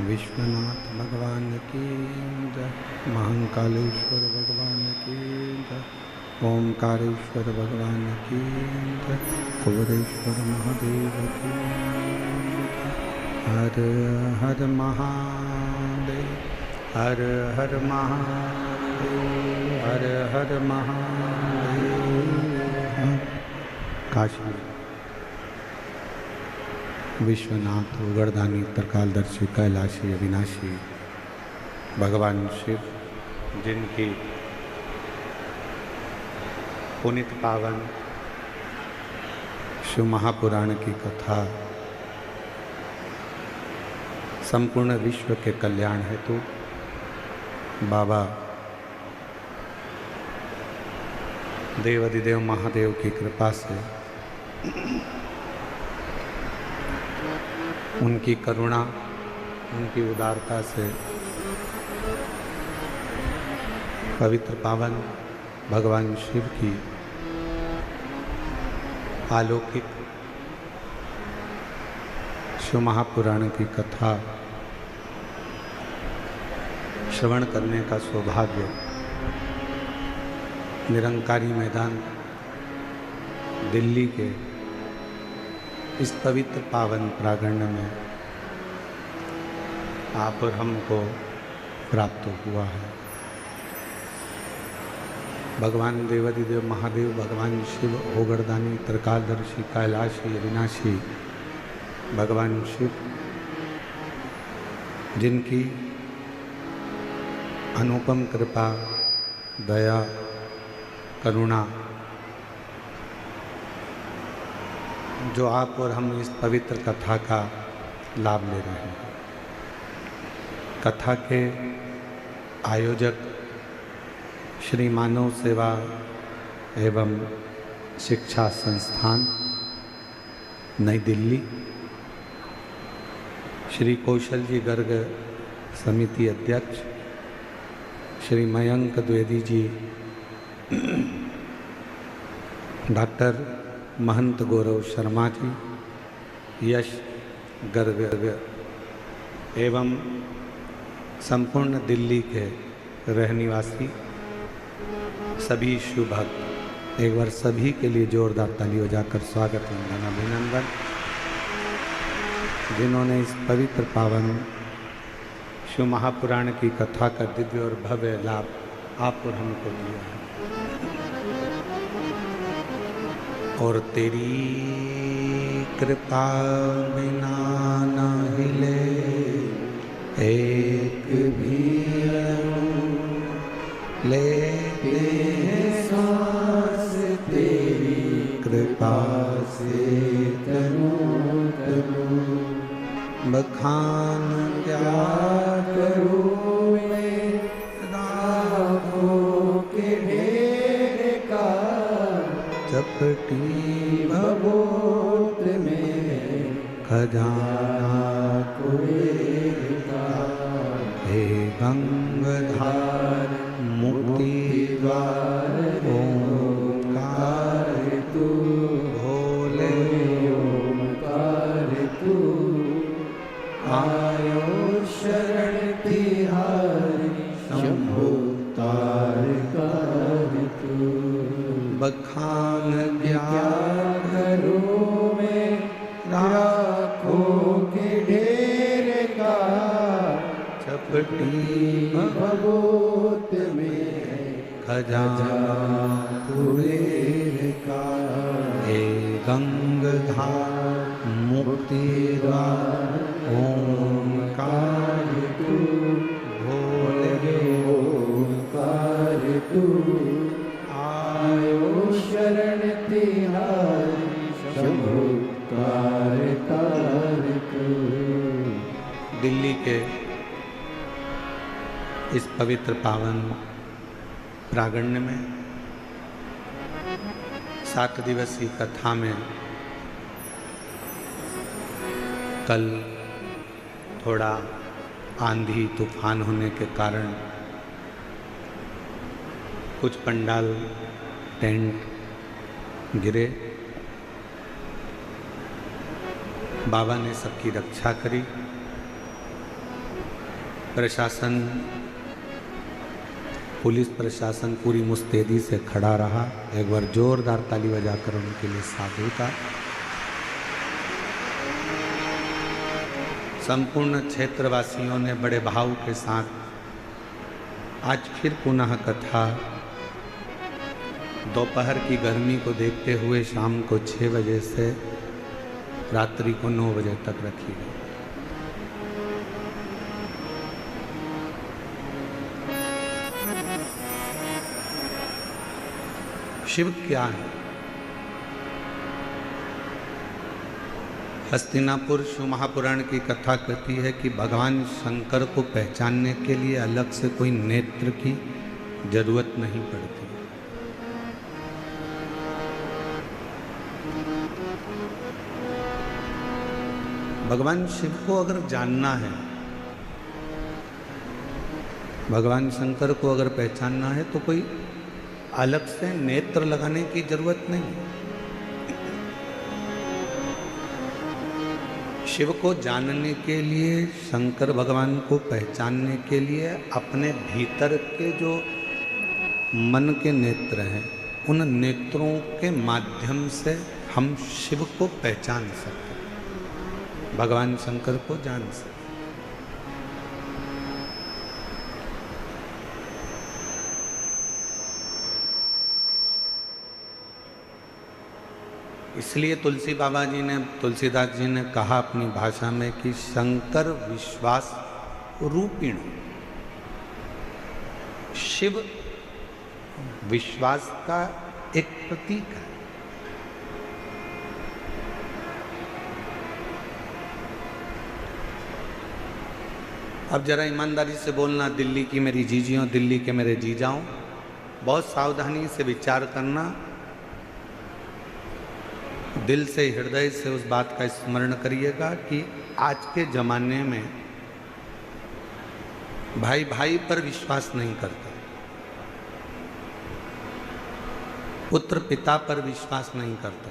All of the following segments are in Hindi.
विश्वनाथ भगवान की जय, महाकालेश्वर भगवान की जय, ओंकारेश्वर भगवान की जय, कुबेरेश्वर महादेव की जय। हर हर महादेव, हर हर महादेव, हर हर महादेव। काशी विश्वनाथ उगरदानी त्रिकालदर्शी कैलाशी अविनाशी भगवान शिव, जिनकी पुनित पावन शिव महापुराण की कथा संपूर्ण विश्व के कल्याण हेतु बाबा देवाधिदेव महादेव की कृपा से, उनकी करुणा, उनकी उदारता से पवित्र पावन भगवान शिव की अलौकिक शिव महापुराण की कथा श्रवण करने का सौभाग्य निरंकारी मैदान दिल्ली के इस पवित्र पावन प्रांगण में आप और हमको प्राप्त हुआ है। भगवान देवाधिदेव महादेव, भगवान शिव ओगरदानी त्रिकालदर्शी कैलाशी अविनाशी भगवान शिव, जिनकी अनुपम कृपा, दया, करुणा, जो आप और हम इस पवित्र कथा का लाभ ले रहे हैं। कथा के आयोजक श्री मानव सेवा एवं शिक्षा संस्थान नई दिल्ली, श्री कौशल जी गर्ग समिति अध्यक्ष श्री मयंक द्विवेदी जी, डॉक्टर महंत गौरव शर्मा जी, यश गर्ग एवं संपूर्ण दिल्ली के रहनिवासी सभी शिव भक्त, एक बार सभी के लिए जोरदार ताली बजाकर स्वागत वंदन अभिनंदन, जिन्होंने इस पवित्र पावन शिव महापुराण की कथा का दिव्य और भव्य लाभ आप और हमको दिया है। और तेरी कृपा बिना न हिले एक भी लेते हैं सांस, तेरी कृपा से तनु तनु बखान क्या करूं मैं, राहों के ढेर का चपटी भभूत में खजाना कुबेर का, हे गंगाधार मुक्ति द्वार ओंकार तू, भोले ओंकार तू, आयो शरण तिहारी शंभु तारकार तू, बखान क्या करूं मैं, राखों के ढेर का चपटी भभूत में खजाना कुबेर का, हे गंगाधार मुक्ति द्वार ओंकार तू, भोले ओंकार तू, आयो शरण तिहारी शंभु तारकार तू। दिल्ली के इस पवित्र पावन प्रांगण में 7 दिवसीय कथा में कल थोड़ा आंधी तूफान होने के कारण कुछ पंडाल टेंट गिरे। बाबा ने सबकी रक्षा करी प्रशासन, पुलिस प्रशासन पूरी मुस्तैदी से खड़ा रहा। एक बार जोरदार ताली बजाकर उनके लिए साधुता। संपूर्ण क्षेत्रवासियों ने बड़े भाव के साथ आज फिर पुनः कथा दोपहर की गर्मी को देखते हुए शाम को 6 बजे से रात्रि को 9 बजे तक रखी गई। शिव क्या है? हस्तिनापुर शिव महापुराण की कथा कहती है कि भगवान शंकर को पहचानने के लिए अलग से कोई नेत्र की जरूरत नहीं पड़ती। भगवान शिव को अगर जानना है, भगवान शंकर को अगर पहचानना है तो कोई अलग से नेत्र लगाने की जरूरत नहीं। शिव को जानने के लिए, शंकर भगवान को पहचानने के लिए अपने भीतर के जो मन के नेत्र हैं, उन नेत्रों के माध्यम से हम शिव को पहचान सकते हैं, भगवान शंकर को जान सकते हैं। इसलिए तुलसी बाबा जी ने, तुलसीदास जी ने कहा अपनी भाषा में कि शंकर विश्वास रूपिण, शिव विश्वास का एक प्रतीक है। अब जरा ईमानदारी से बोलना, दिल्ली की मेरी जीजियों, दिल्ली के मेरे जीजाओं, बहुत सावधानी से विचार करना, दिल से, हृदय से उस बात का स्मरण करिएगा कि आज के ज़माने में भाई भाई पर विश्वास नहीं करता, पुत्र पिता पर विश्वास नहीं करता,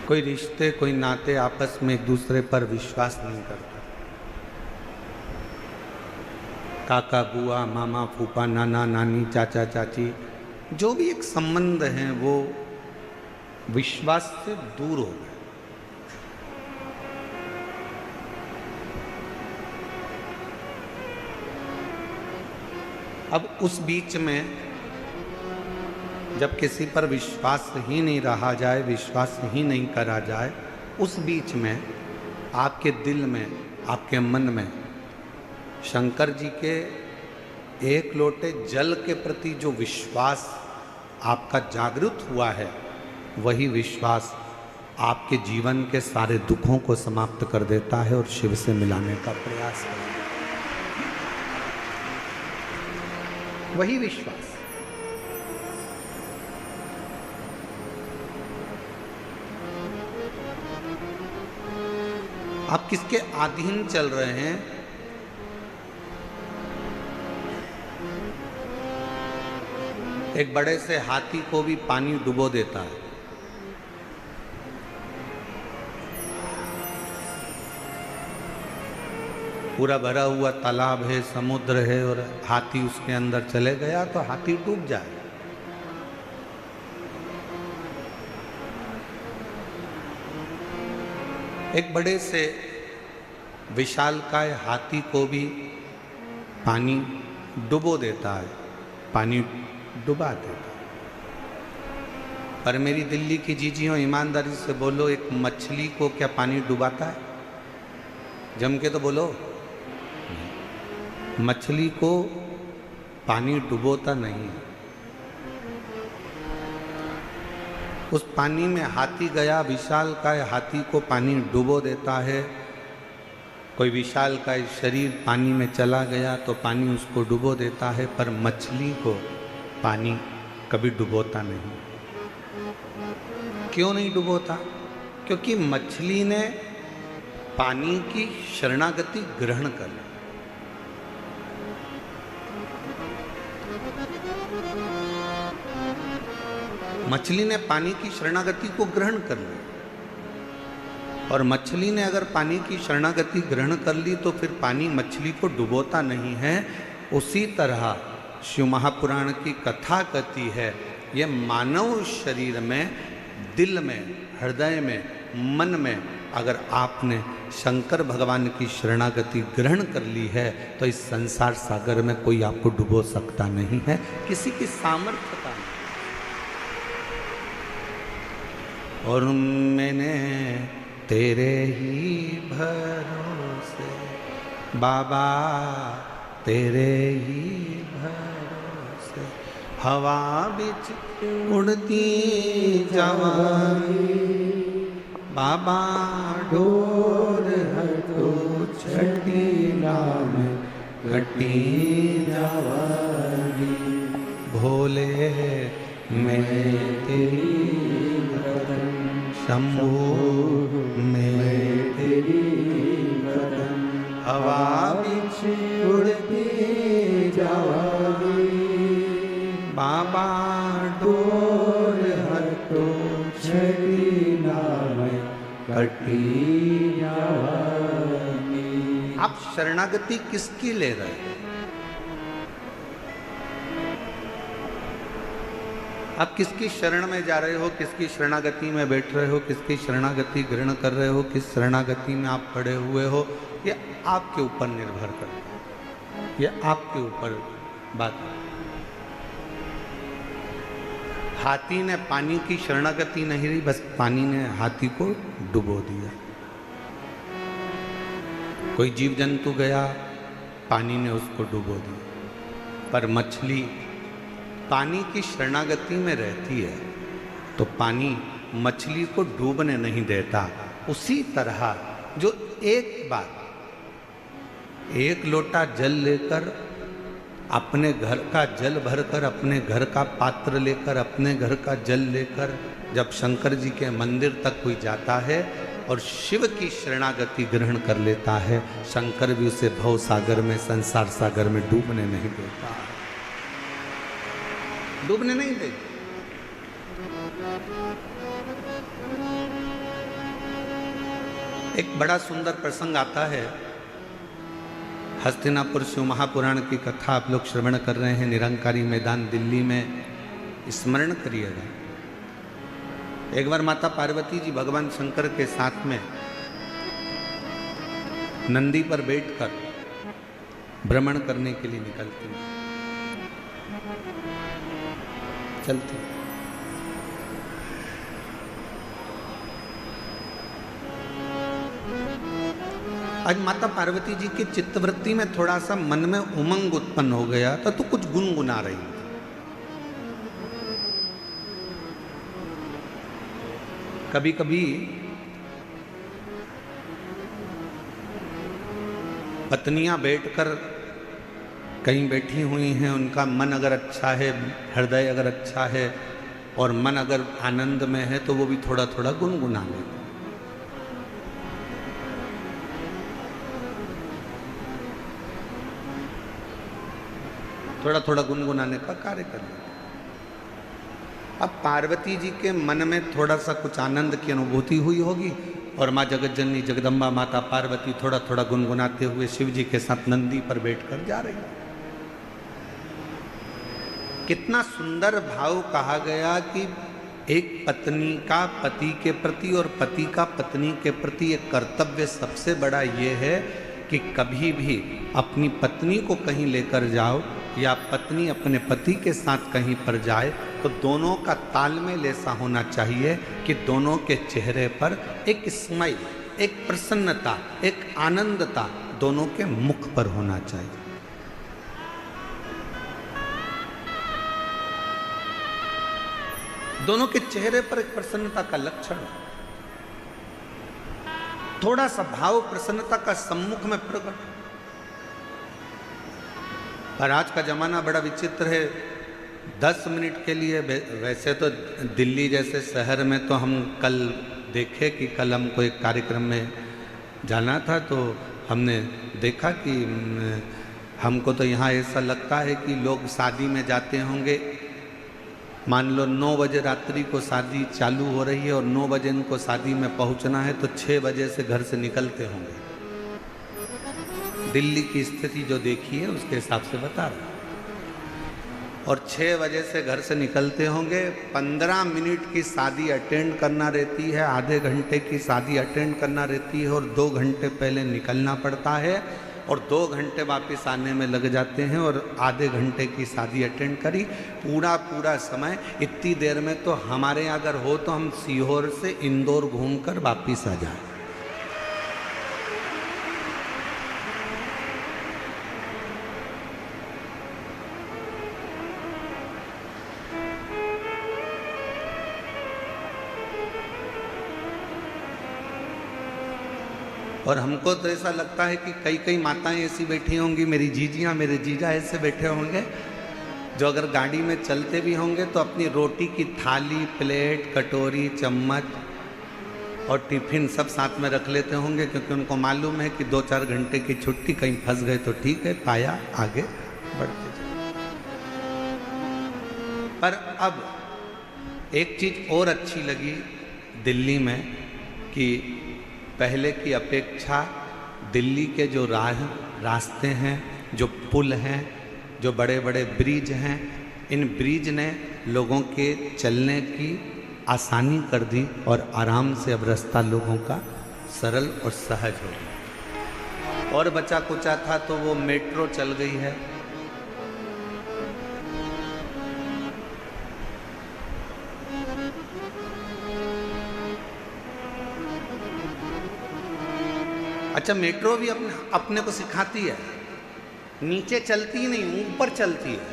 कोई रिश्ते, कोई नाते आपस में एक दूसरे पर विश्वास नहीं करता। काका, बुआ, मामा, फूफा, नाना, नानी, चाचा, चाची, जो भी एक संबंध हैं वो विश्वास से दूर हो गए। अब उस बीच में जब किसी पर विश्वास ही नहीं रहा जाए, विश्वास ही नहीं करा जाए, उस बीच में आपके दिल में, आपके मन में शंकर जी के एक लोटे जल के प्रति जो विश्वास आपका जागृत हुआ है, वही विश्वास आपके जीवन के सारे दुखों को समाप्त कर देता है और शिव से मिलाने का प्रयास करता है। वही विश्वास। आप किसके अधीन चल रहे हैं? एक बड़े से हाथी को भी पानी डुबो देता है। पूरा भरा हुआ तालाब है, समुद्र है और हाथी उसके अंदर चले गया तो हाथी डूब जाए। एक बड़े से विशालकाय हाथी को भी पानी डुबो देता है, पानी डुबा देता। पर मेरी दिल्ली की जीजियों, ईमानदारी से बोलो, एक मछली को क्या पानी डुबाता है? जम के तो बोलो। मछली को पानी डुबोता नहीं है। उस पानी में हाथी गया, विशालकाय हाथी को पानी डुबो देता है। कोई विशालकाय शरीर पानी में चला गया तो पानी उसको डुबो देता है, पर मछली को पानी कभी डुबोता नहीं। क्यों नहीं डुबोता? क्योंकि मछली ने पानी की शरणागति ग्रहण कर ली। मछली ने पानी की शरणागति को ग्रहण कर लिया। और मछली ने अगर पानी की शरणागति ग्रहण कर ली तो फिर पानी मछली को डुबोता नहीं है। उसी तरह शिव महापुराण की कथा कहती है, ये मानव शरीर में, दिल में, हृदय में, मन में अगर आपने शंकर भगवान की शरणागति ग्रहण कर ली है तो इस संसार सागर में कोई आपको डुबो सकता नहीं है, किसी की सामर्थ्यता नहीं। और मैंने तेरे ही भरोसे बाबा, तेरे ही भरोसे हवा बिच उड़ती जवानी, बाबा डोर हटो छठी नाम घटी जवानी, भोले मैं तेरी भजन, शंभू मैं तेरी भजन, हवा बिच उड़ती जवानी, बाबा डोर हटो छठी नाम घटी जवानी। आप शरणागति किसकी ले रहे हैं? आप किसकी शरण में जा रहे हो, किसकी शरणागति में बैठ रहे हो, किसकी शरणागति ग्रहण कर रहे हो, किस शरणागति में आप पड़े हुए हो, ये आपके ऊपर निर्भर करता है, ये आपके ऊपर बात है। हाथी ने पानी की शरणागति नहीं रही, बस पानी ने हाथी को डुबो दिया। कोई जीव जंतु गया, पानी ने उसको डुबो दिया। पर मछली पानी की शरणागति में रहती है तो पानी मछली को डूबने नहीं देता। उसी तरह जो एक बार एक लोटा जल लेकर, अपने घर का जल भरकर, अपने घर का पात्र लेकर, अपने घर का जल लेकर जब शंकर जी के मंदिर तक कोई जाता है और शिव की शरणागति ग्रहण कर लेता है, शंकर भी उसे भव सागर में, संसार सागर में डूबने नहीं देता, डूबने नहीं देता। एक बड़ा सुंदर प्रसंग आता है, हस्तिनापुर शिव महापुराण की कथा आप लोग श्रवण कर रहे हैं, निरंकारी मैदान दिल्ली में, स्मरण करिएगा। एक बार माता पार्वती जी भगवान शंकर के साथ में नंदी पर बैठकर भ्रमण करने के लिए निकलती, चलती। आज माता पार्वती जी की चित्तवृत्ति में थोड़ा सा मन में उमंग उत्पन्न हो गया था, तो कुछ गुनगुना रही थी। कभी कभी पत्नियां बैठकर कहीं बैठी हुई हैं, उनका मन अगर अच्छा है, हृदय अगर अच्छा है और मन अगर आनंद में है तो वो भी थोड़ा थोड़ा गुनगुना लेते, थोड़ा थोड़ा गुनगुनाने का कार्य कर लेते। अब पार्वती जी के मन में थोड़ा सा कुछ आनंद की अनुभूति हुई होगी और माँ जगतजननी जगदम्बा माता पार्वती थोड़ा थोड़ा गुनगुनाते हुए शिव जी के साथ नंदी पर बैठकर जा रही। कितना सुंदर भाव कहा गया कि एक पत्नी का पति के प्रति और पति का पत्नी के प्रति एक कर्तव्य सबसे बड़ा ये है कि कभी भी अपनी पत्नी को कहीं लेकर जाओ या पत्नी अपने पति के साथ कहीं पर जाए तो दोनों का तालमेल ऐसा होना चाहिए कि दोनों के चेहरे पर एक स्माइल, एक प्रसन्नता, एक आनंदता दोनों के मुख पर होना चाहिए। दोनों के चेहरे पर एक प्रसन्नता का लक्षण, थोड़ा सा भाव प्रसन्नता का सम्मुख में प्रकट। पर आज का जमाना बड़ा विचित्र है। 10 मिनट के लिए, वैसे तो दिल्ली जैसे शहर में तो हम कल देखे कि कल हमको एक कार्यक्रम में जाना था, तो हमने देखा कि हमको तो यहाँ ऐसा लगता है कि लोग शादी में जाते होंगे मान लो 9 बजे रात्रि को शादी चालू हो रही है और 9 बजे इनको शादी में पहुंचना है, तो 6 बजे से घर से निकलते होंगे। दिल्ली की स्थिति जो देखी है उसके हिसाब से बता रहा हूं। और 6 बजे से घर से निकलते होंगे, 15 मिनट की शादी अटेंड करना रहती है, आधे घंटे की शादी अटेंड करना रहती है, और 2 घंटे पहले निकलना पड़ता है, और 2 घंटे वापस आने में लग जाते हैं, और आधे घंटे की शादी अटेंड करी। पूरा समय इतनी देर में तो हमारे यहाँ अगर हो तो हम सीहोर से इंदौर घूमकर वापस आ जाए। और हमको तो ऐसा लगता है कि कई कई माताएं ऐसी बैठी होंगी, मेरी जीजियाँ मेरे जीजा ऐसे बैठे होंगे, जो अगर गाड़ी में चलते भी होंगे तो अपनी रोटी की थाली, प्लेट, कटोरी, चम्मच और टिफिन सब साथ में रख लेते होंगे, क्योंकि उनको मालूम है कि 2-4 घंटे की छुट्टी, कहीं फंस गए तो ठीक है, पाया आगे बढ़ते जाए। पर अब एक चीज़ और अच्छी लगी दिल्ली में कि पहले की अपेक्षा दिल्ली के जो रास्ते हैं, जो पुल हैं, जो बड़े बड़े ब्रिज हैं, इन ब्रिज ने लोगों के चलने की आसानी कर दी, और आराम से अब रास्ता लोगों का सरल और सहज हो गया। और बचा कुचा था तो वो मेट्रो चल गई है। अच्छा, मेट्रो भी अपने को सिखाती है, नीचे चलती ही नहीं, ऊपर चलती है।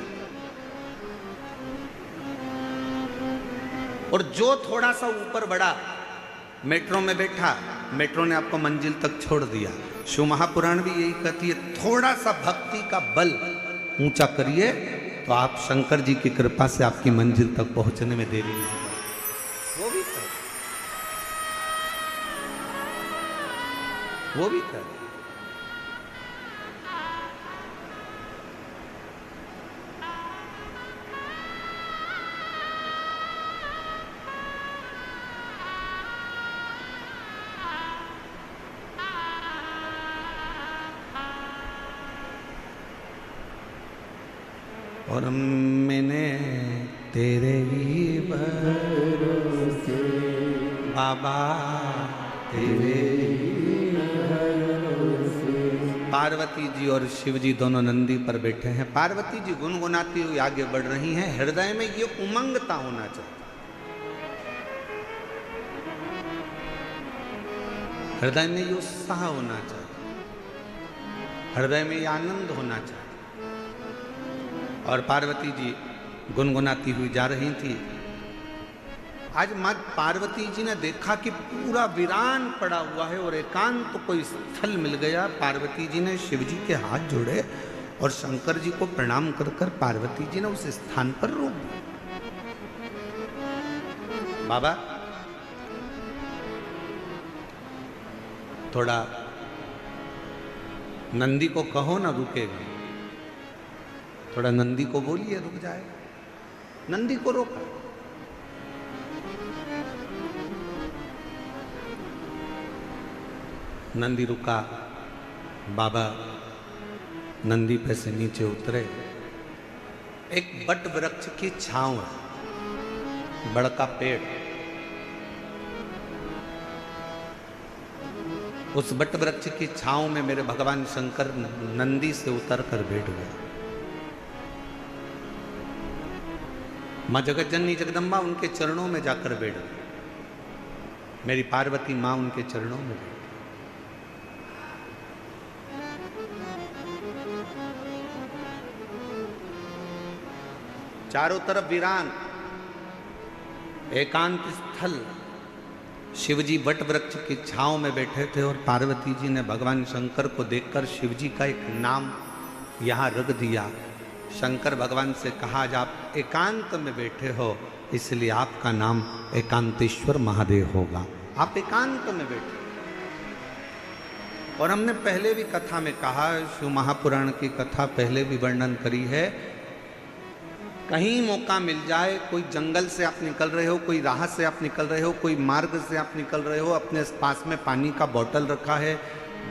और जो थोड़ा सा ऊपर बढ़ा, मेट्रो में बैठा, मेट्रो ने आपको मंजिल तक छोड़ दिया। शिव महापुराण भी यही कहती है, थोड़ा सा भक्ति का बल ऊंचा करिए तो आप शंकर जी की कृपा से आपकी मंजिल तक पहुंचने में देरी नहीं होगी। वो भी कर और मैंने तेरे ही भरोसे बाबा, तेरे पार्वती जी और शिव जी दोनों नंदी पर बैठे हैं। पार्वती जी गुनगुनाती हुई आगे बढ़ रही हैं। हृदय में ये उमंगता होना चाहिए, हृदय में ये उत्साह होना चाहिए, हृदय में ये आनंद होना चाहिए। और पार्वती जी गुनगुनाती हुई जा रही थी। आज माँ पार्वती जी ने देखा कि पूरा वीरान पड़ा हुआ है और एकांत तो कोई स्थल मिल गया। पार्वती जी ने शिव जी के हाथ जोड़े और शंकर जी को प्रणाम कर कर पार्वती जी ने उस स्थान पर रोक दिया। बाबा थोड़ा नंदी को कहो ना रुकेगा, थोड़ा नंदी को बोलिए रुक जाएगा। नंदी को रोका। नंदी रुका। बाबा नंदी पे से नीचे उतरे। एक बट वृक्ष की छांव है, बड़का पेड़, उस बट वृक्ष की छांव में मेरे भगवान शंकर नंदी से उतर कर बैठ गए। माँ जगत जननी जगदम्बा उनके चरणों में जाकर बैठ गई। मेरी पार्वती माँ उनके चरणों में बैठ। चारों तरफ वीरान एकांत स्थल। शिवजी वट वृक्ष की छांव में बैठे थे और पार्वती जी ने भगवान शंकर को देखकर शिवजी का एक नाम यहाँ रख दिया। शंकर भगवान से कहा, आज आप एकांत में बैठे हो इसलिए आपका नाम एकांतेश्वर महादेव होगा। आप एकांत में बैठे। और हमने पहले भी कथा में कहा, शिव महापुराण की कथा पहले भी वर्णन करी है कहीं मौका मिल जाए, कोई जंगल से आप निकल रहे हो, कोई राह से आप निकल रहे हो, कोई मार्ग से आप निकल रहे हो, अपने पास में पानी का बोतल रखा है,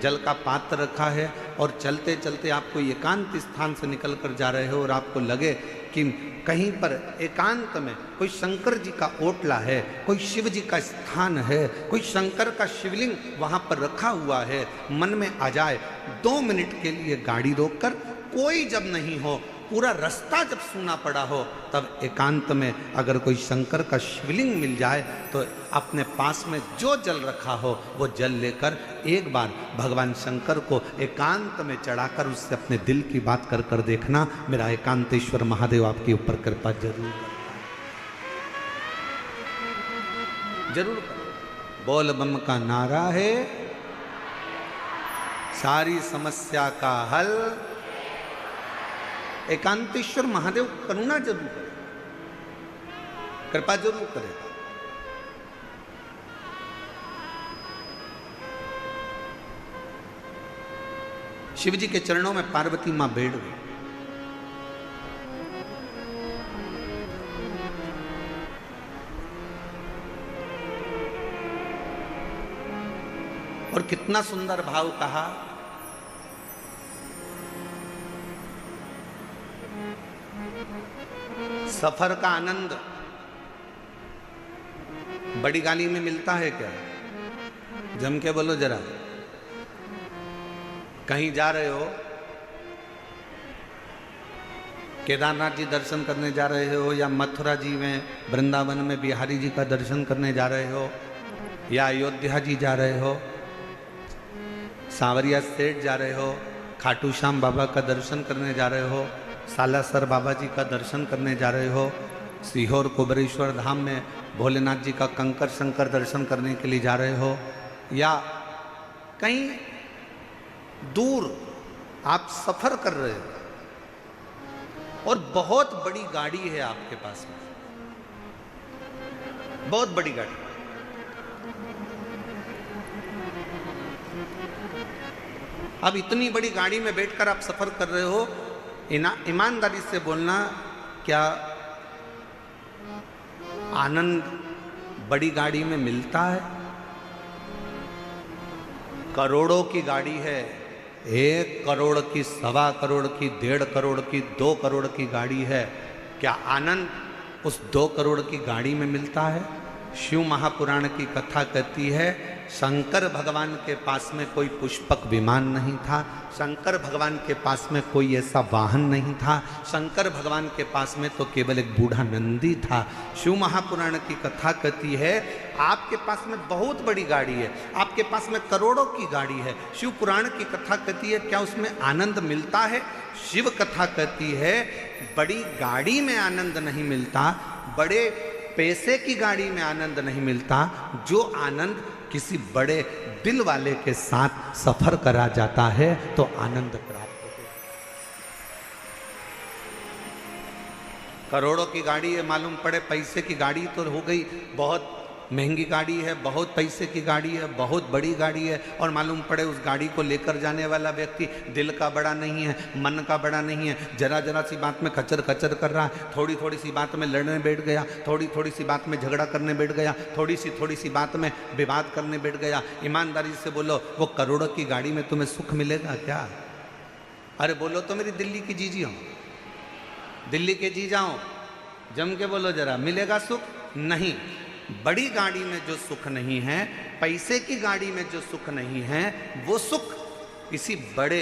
जल का पात्र रखा है और चलते चलते आप कोई एकांत स्थान से निकल कर जा रहे हो और आपको लगे कि कहीं पर एकांत में कोई शंकर जी का ओटला है, कोई शिव जी का स्थान है, कोई शंकर का शिवलिंग वहाँ पर रखा हुआ है, मन में आ जाए 2 मिनट के लिए गाड़ी रोककर, कोई जब नहीं हो, पूरा रास्ता जब सूना पड़ा हो, तब एकांत में अगर कोई शंकर का शिवलिंग मिल जाए तो अपने पास में जो जल रखा हो वो जल लेकर एक बार भगवान शंकर को एकांत में चढ़ाकर उससे अपने दिल की बात कर कर देखना। मेरा एकांतेश्वर महादेव आपके ऊपर कृपा जरूर जरूर कर। बोल बम का नारा है, सारी समस्या का हल। एकांतेश्वर महादेव करुणा जरूर करे, कृपा जरूर करेगा। शिव जी के चरणों में पार्वती मां बैठ गई। और कितना सुंदर भाव कहा, सफर का आनंद बड़ी गाड़ी में मिलता है क्या? जम के बोलो जरा। कहीं जा रहे हो, केदारनाथ जी दर्शन करने जा रहे हो, या मथुरा जी में वृंदावन में बिहारी जी का दर्शन करने जा रहे हो, या अयोध्या जी जा रहे हो, सांवरिया सेठ जा रहे हो, खाटू श्याम बाबा का दर्शन करने जा रहे हो, सालासर बाबा जी का दर्शन करने जा रहे हो, सीहोर कुबरेश्वर धाम में भोलेनाथ जी का कंकर शंकर दर्शन करने के लिए जा रहे हो, या कहीं दूर आप सफर कर रहे हो और बहुत बड़ी गाड़ी है आपके पास में, बहुत बड़ी गाड़ी। अब इतनी बड़ी गाड़ी में बैठकर आप सफर कर रहे हो, ईमानदारी से बोलना, क्या आनंद बड़ी गाड़ी में मिलता है? करोड़ों की गाड़ी है, 1 करोड़ की, 1.25 करोड़ की, 1.5 करोड़ की, 2 करोड़ की गाड़ी है, क्या आनंद उस 2 करोड़ की गाड़ी में मिलता है? शिव महापुराण की कथा कहती है, शंकर भगवान के पास में कोई पुष्पक विमान नहीं था, शंकर भगवान के पास में कोई ऐसा वाहन नहीं था, शंकर भगवान के पास में तो केवल एक बूढ़ा नंदी था। शिव महापुराण की कथा कहती है, आपके पास में बहुत बड़ी गाड़ी है, आपके पास में करोड़ों की गाड़ी है, शिव पुराण की कथा कहती है क्या उसमें आनंद मिलता है? शिव कथा कहती है बड़ी गाड़ी में आनंद नहीं मिलता, बड़े पैसे की गाड़ी में आनंद नहीं मिलता, जो आनंद किसी बड़े दिल वाले के साथ सफर करा जाता है तो आनंद प्राप्त होता है। करोड़ों की गाड़ी है, मालूम पड़े पैसे की गाड़ी तो हो गई, बहुत महंगी गाड़ी है, बहुत पैसे की गाड़ी है, बहुत बड़ी गाड़ी है, और मालूम पड़े उस गाड़ी को लेकर जाने वाला व्यक्ति दिल का बड़ा नहीं है, मन का बड़ा नहीं है, जरा जरा सी बात में कचर कचर कर रहा है, थोड़ी थोड़ी सी बात में लड़ने बैठ गया, थोड़ी थोड़ी सी बात में झगड़ा करने बैठ गया, थोड़ी सी बात में विवाद करने बैठ गया। ईमानदारी से बोलो, वो करोड़ों की गाड़ी में तुम्हें सुख मिलेगा क्या? अरे बोलो तो मेरी दिल्ली की जीजी हो, दिल्ली के जी जाओ, जम के बोलो जरा, मिलेगा सुख? नहीं। बड़ी गाड़ी में जो सुख नहीं है, पैसे की गाड़ी में जो सुख नहीं है, वो सुख किसी बड़े,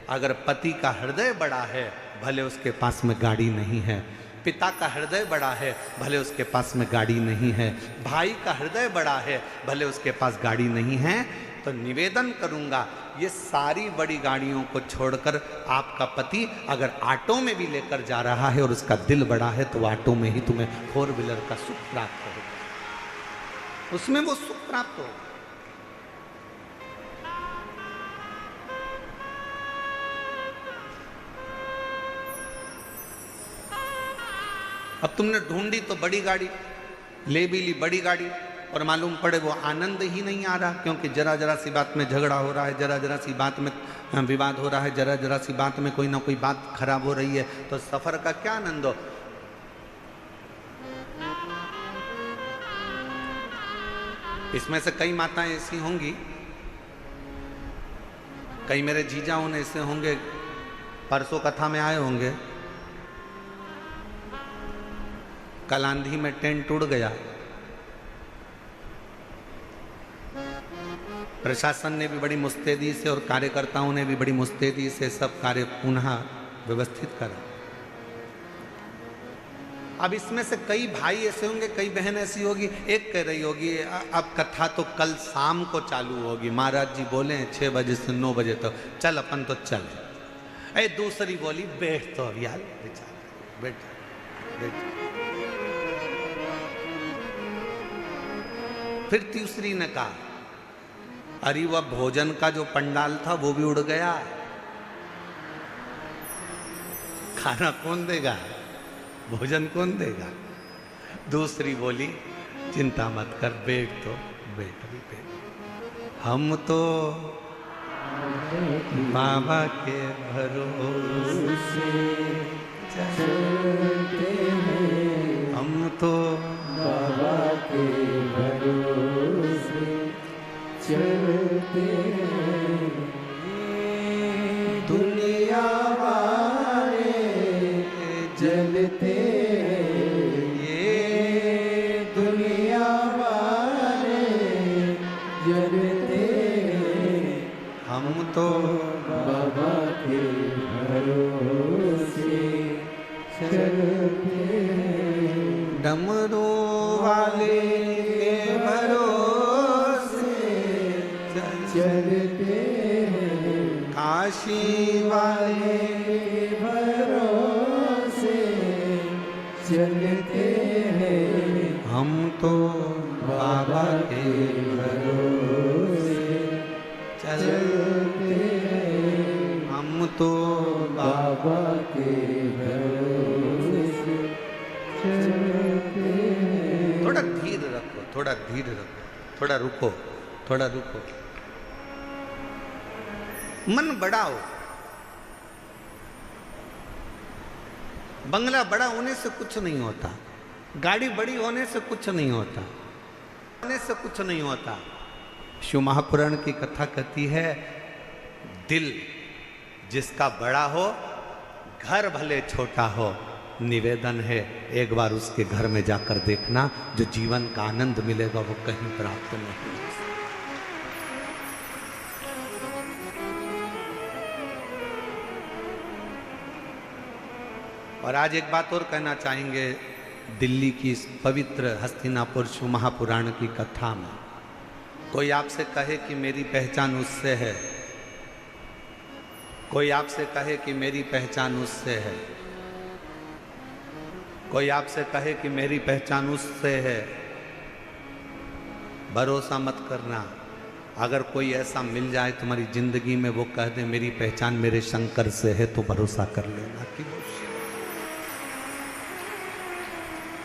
अगर पति का हृदय बड़ा है भले उसके पास में गाड़ी नहीं है, पिता का हृदय बड़ा है भले उसके पास में गाड़ी नहीं है, भाई का हृदय बड़ा है भले उसके पास गाड़ी नहीं है, तो निवेदन करूंगा ये सारी बड़ी गाड़ियों को छोड़कर आपका पति अगर ऑटो में भी लेकर जा रहा है और उसका दिल बड़ा है तो ऑटो में ही तुम्हें 4 व्हीलर का सुख प्राप्त होगा, उसमें वो सुख प्राप्त होगा। अब तुमने ढूंढी तो बड़ी गाड़ी, ले भी ली बड़ी गाड़ी, और मालूम पड़े वो आनंद ही नहीं आ रहा, क्योंकि जरा जरा सी बात में झगड़ा हो रहा है, जरा जरा सी बात में विवाद हो रहा है, जरा जरा सी बात में कोई ना कोई बात खराब हो रही है, तो सफ़र का क्या आनंद हो? इसमें से कई माताएं ऐसी होंगी, कई मेरे जीजा उन ऐसे होंगे, परसों कथा में आए होंगे, कल आंधी में टेंट उड़ गया, प्रशासन ने भी बड़ी मुस्तैदी से और कार्यकर्ताओं ने भी बड़ी मुस्तैदी से सब कार्य पुनः व्यवस्थित करा। अब इसमें से कई भाई ऐसे होंगे, कई बहन ऐसी होगी, एक कह रही होगी अब कथा तो कल शाम को चालू होगी, महाराज जी बोले 6 बजे से 9 बजे तक, चल अपन तो चले। दूसरी बोली बैठ तो यार, बेचारा बैठ बैठ। फिर तीसरी ने कहा अरे वह भोजन का जो पंडाल था वो भी उड़ गया, खाना कौन देगा, भोजन कौन देगा। दूसरी बोली चिंता मत कर, बैठ तो बैठ भी बैठ, हम तो बाबा के भरोसे चलते हैं, हम तो बाबा के भरोसे चलते हैं, दुनिया वाले जलते हैं, ये दुनिया वाले जलते हैं, हम तो बाबा के भरोसे चलते हैं, डमरू वाले के भरोसे चलते हैं, काशी वाले के भरोसे चलते हैं, हम तो बाबा के भरोसे चलते हैं, हम तो बाबा के भरोसे चलते हैं। थोड़ा धीर रखो, थोड़ा धीर रखो, थोड़ा रुको, थोड़ा रुको, मन बढ़ाओ। बंगला बड़ा होने से कुछ नहीं होता, गाड़ी बड़ी होने से कुछ नहीं होता, होने से कुछ नहीं होता। शिव महापुराण की कथा कहती है दिल जिसका बड़ा हो, घर भले छोटा हो, निवेदन है एक बार उसके घर में जाकर देखना, जो जीवन का आनंद मिलेगा वो कहीं प्राप्त नहीं हो सकता। और आज एक बात और कहना चाहेंगे, दिल्ली की इस पवित्र हस्तिनापुर शिव महापुराण की कथा में कोई आपसे कहे कि मेरी पहचान उससे है, कोई आपसे कहे कि मेरी पहचान उससे है, कोई आपसे कहे कि मेरी पहचान उससे है, भरोसा मत करना। अगर कोई ऐसा मिल जाए तुम्हारी जिंदगी में, वो कह दे मेरी पहचान मेरे शंकर से है, तो भरोसा कर लेना कि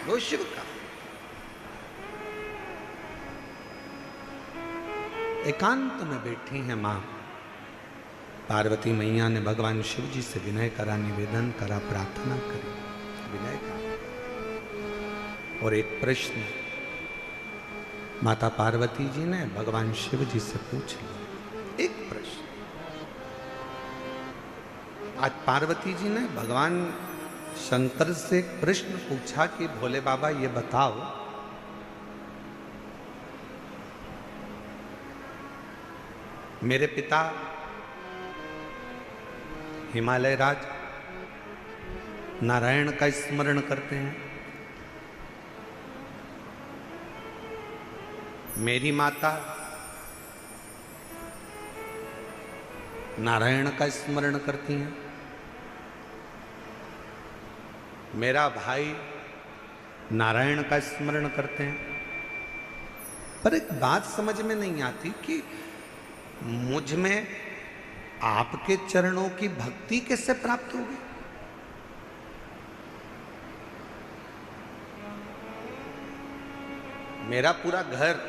वो शिव का। एकांत में बैठी हैं मां पार्वती मैया ने भगवान शिव जी से विनय करा, निवेदन करा, प्रार्थना करी, विनय करा। और एक प्रश्न माता पार्वती जी ने भगवान शिव जी से पूछ लिया, एक प्रश्न। आज पार्वती जी ने भगवान शंकर से एक प्रश्न पूछा कि भोले बाबा ये बताओ, मेरे पिता हिमालय राज नारायण का स्मरण करते हैं, मेरी माता नारायण का स्मरण करती हैं, मेरा भाई नारायण का स्मरण करते हैं। पर एक बात समझ में नहीं आती कि मुझ में आपके चरणों की भक्ति कैसे प्राप्त होगी। मेरा पूरा घर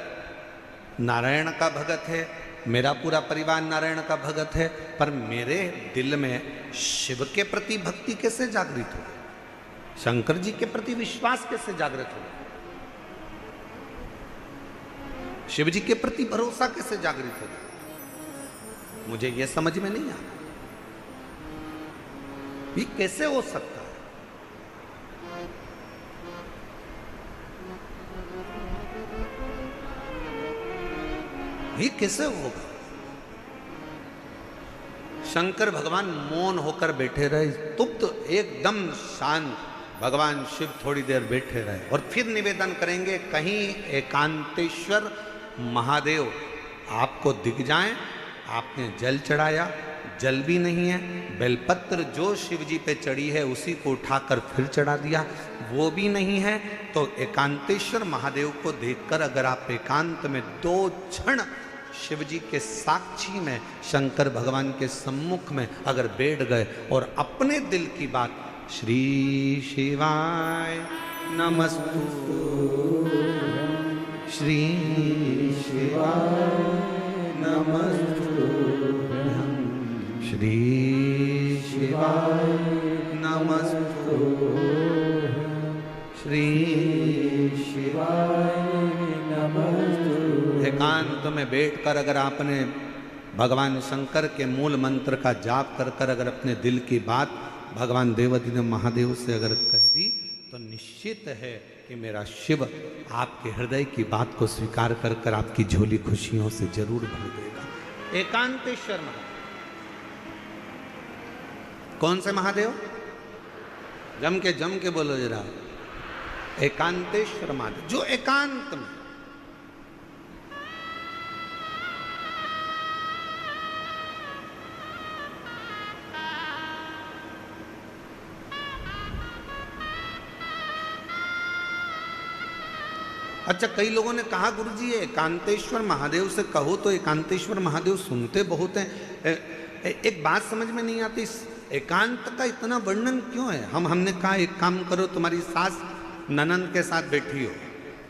नारायण का भगत है, मेरा पूरा परिवार नारायण का भगत है, पर मेरे दिल में शिव के प्रति भक्ति कैसे जागृत हो, शंकर जी के प्रति विश्वास कैसे जागृत हो। शिव जी के प्रति भरोसा कैसे जागृत होगा? मुझे यह समझ में नहीं आ रहा, ये कैसे हो सकता है? ये कैसे होगा? शंकर भगवान मौन होकर बैठे रहे, स्तुप्त, एकदम शांत। भगवान शिव थोड़ी देर बैठे रहे और फिर निवेदन करेंगे, कहीं एकांतेश्वर महादेव आपको दिख जाएं। आपने जल चढ़ाया, जल भी नहीं है। बेलपत्र जो शिव जी पे चढ़ी है उसी को उठाकर फिर चढ़ा दिया, वो भी नहीं है। तो एकांतेश्वर महादेव को देखकर अगर आप एकांत में 2 क्षण शिव जी के साक्षी में, शंकर भगवान के सम्मुख में अगर बैठ गए और अपने दिल की बात, श्री शिवाय नमस्तु, श्री शिवाय नमस्तु, श्री शिवाय नमस्तु, श्री शिवाय नमस्तु। एकांत में बैठकर अगर आपने भगवान शंकर के मूल मंत्र का जाप कर कर अगर अपने दिल की बात भगवान देवाधिदेव महादेव से अगर कह दी, तो निश्चित है कि मेरा शिव आपके हृदय की बात को स्वीकार कर कर आपकी झोली खुशियों से जरूर भर देगा। एकांतेश्वर महादेव। कौन से महादेव? जम के बोलो जरा। एकांतेश्वर महादेव, जो एकांत में, अच्छा कई लोगों ने कहा गुरुजी एकांतेश्वर महादेव से कहो तो एकांतेश्वर महादेव सुनते बहुत हैं। एक बात समझ में नहीं आती, एकांत का इतना वर्णन क्यों है? हमने कहा एक काम करो, तुम्हारी सास ननंद के साथ बैठी हो,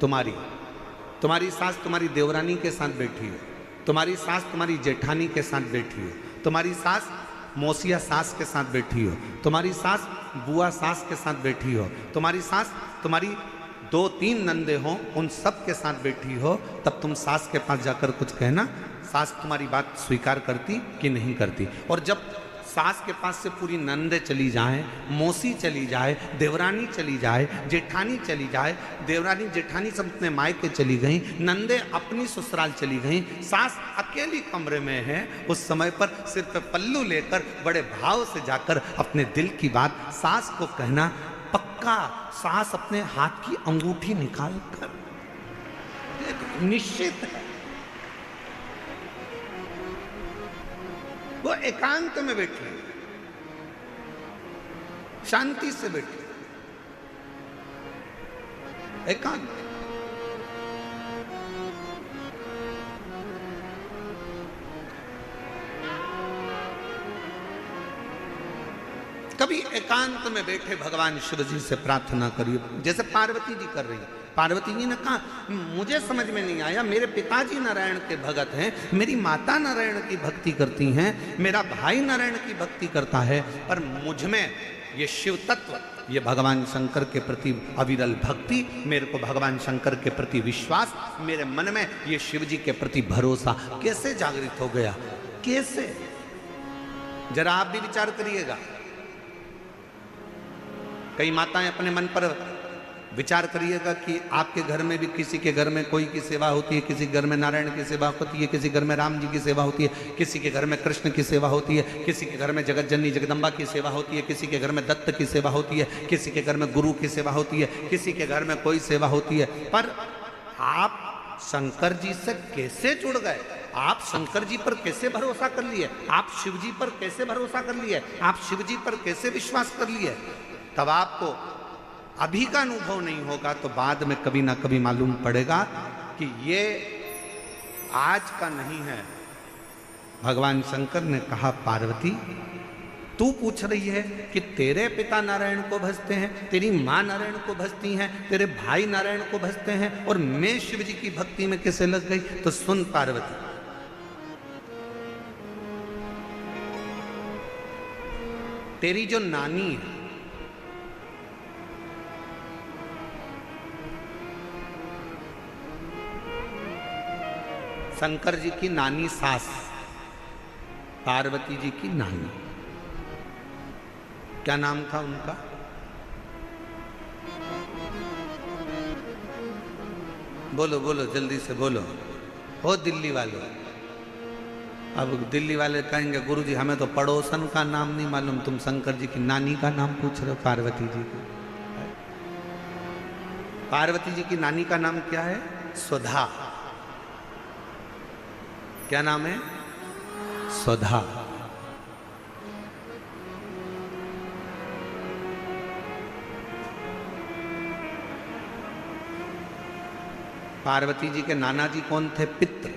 तुम्हारी सास तुम्हारी देवरानी के साथ बैठी हो, तुम्हारी सास तुम्हारी जेठानी के साथ बैठी हो, तुम्हारी सास मौसिया सास के साथ बैठी हो, तुम्हारी सास बुआ सास के साथ बैठी हो, तुम्हारी सास तुम्हारी 2-3 नंदे हो, उन सब के साथ बैठी हो, तब तुम सास के पास जाकर कुछ कहना, सास तुम्हारी बात स्वीकार करती कि नहीं करती। और जब सास के पास से पूरी नंदे चली जाए, मौसी चली जाए, देवरानी चली जाए, जेठानी चली जाए, देवरानी जेठानी सब अपने मायके चली गई, नंदे अपनी ससुराल चली गई, सास अकेली कमरे में है, उस समय पर सिर पे पल्लू लेकर बड़े भाव से जाकर अपने दिल की बात सास को कहना, पक्का सास अपने हाथ की अंगूठी निकाल कर, निश्चित है वो एकांत में बैठे, शांति से बैठे, एकांत। कभी एकांत में बैठे भगवान शिव जी से प्रार्थना करिए, जैसे पार्वती जी कर रही है। पार्वती जी ने कहा मुझे समझ में नहीं आया, मेरे पिताजी नारायण के भगत हैं, मेरी माता नारायण की भक्ति करती हैं, मेरा भाई नारायण की भक्ति करता है, पर मुझ में ये शिव तत्व, ये भगवान शंकर के प्रति अविरल भक्ति, मेरे को भगवान शंकर के प्रति विश्वास, मेरे मन में ये शिव जी के प्रति भरोसा कैसे जागृत हो गया? कैसे? जरा आप भी विचार करिएगा। कई माताएं अपने मन पर विचार करिएगा कि आपके घर में भी किसी के घर में कोई की सेवा होती है, किसी घर में नारायण की सेवा होती है, किसी घर में राम जी की सेवा होती है, किसी के घर में कृष्ण की सेवा होती है, किसी के घर में जगत जननी जगदम्बा की सेवा होती है, किसी के घर में दत्त की सेवा होती है, किसी के घर में गुरु की सेवा होती है, किसी के घर में कोई सेवा होती है। पर आप शंकर जी से कैसे जुड़ गए? आप शंकर जी पर कैसे भरोसा कर लिए? आप शिव जी पर कैसे भरोसा कर लिए? आप शिव जी पर कैसे विश्वास कर लिए? तब आपको अभी का अनुभव नहीं होगा तो बाद में कभी ना कभी मालूम पड़ेगा कि ये आज का नहीं है। भगवान शंकर ने कहा पार्वती तू पूछ रही है कि तेरे पिता नारायण को भजते हैं, तेरी माँ नारायण को भजती हैं, तेरे भाई नारायण को भजते हैं, और मैं शिव जी की भक्ति में कैसे लग गई? तो सुन पार्वती, तेरी जो नानी है, शंकर जी की नानी सास, पार्वती जी की नानी, क्या नाम था उनका? बोलो बोलो, जल्दी से बोलो, हो दिल्ली वालों। अब दिल्ली वाले कहेंगे गुरुजी हमें तो पड़ोसन का नाम नहीं मालूम, तुम शंकर जी की नानी का नाम पूछ रहे हो, पार्वती जी का। पार्वती जी की नानी का नाम क्या है? सुधा। क्या नाम है? सुधा। पार्वती जी के नाना जी कौन थे? पितृ।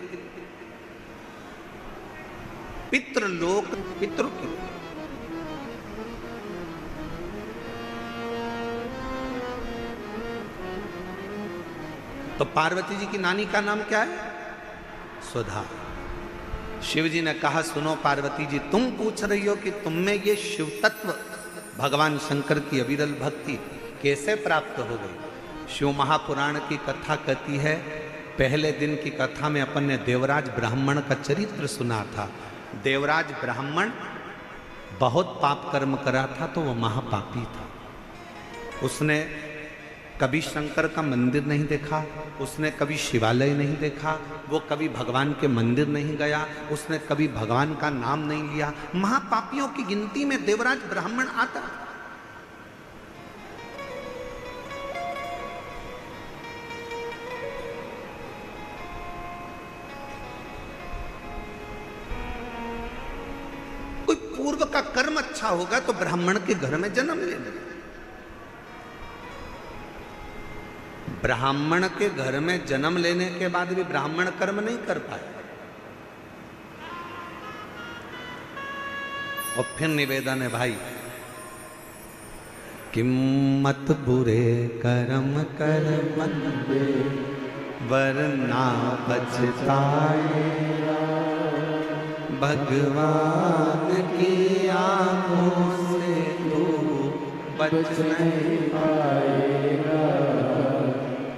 पितृलोक, पितृ की तो पार्वती जी की नानी का नाम क्या है? सुधा। शिव जी ने कहा सुनो पार्वती जी, तुम पूछ रही हो कि तुम में ये शिव तत्व, भगवान शंकर की अविरल भक्ति कैसे प्राप्त हो गई? शिव महापुराण की कथा कहती है, पहले दिन की कथा में अपन ने देवराज ब्राह्मण का चरित्र सुना था। देवराज ब्राह्मण बहुत पाप कर्म करा था, तो वह महापापी था। उसने कभी शंकर का मंदिर नहीं देखा, उसने कभी शिवालय नहीं देखा, वो कभी भगवान के मंदिर नहीं गया, उसने कभी भगवान का नाम नहीं लिया। महापापियों की गिनती में देवराज ब्राह्मण आता। कोई पूर्व का कर्म अच्छा होगा तो ब्राह्मण के घर में जन्म ले लेगा। ब्राह्मण के घर में जन्म लेने के बाद भी ब्राह्मण कर्म नहीं कर पाए। और फिर निवेदन है भाई, किम्मत बुरे कर्म कर बंदे वरना पछताएगा, भगवान की आंखों से तू बच नहीं पाएगा,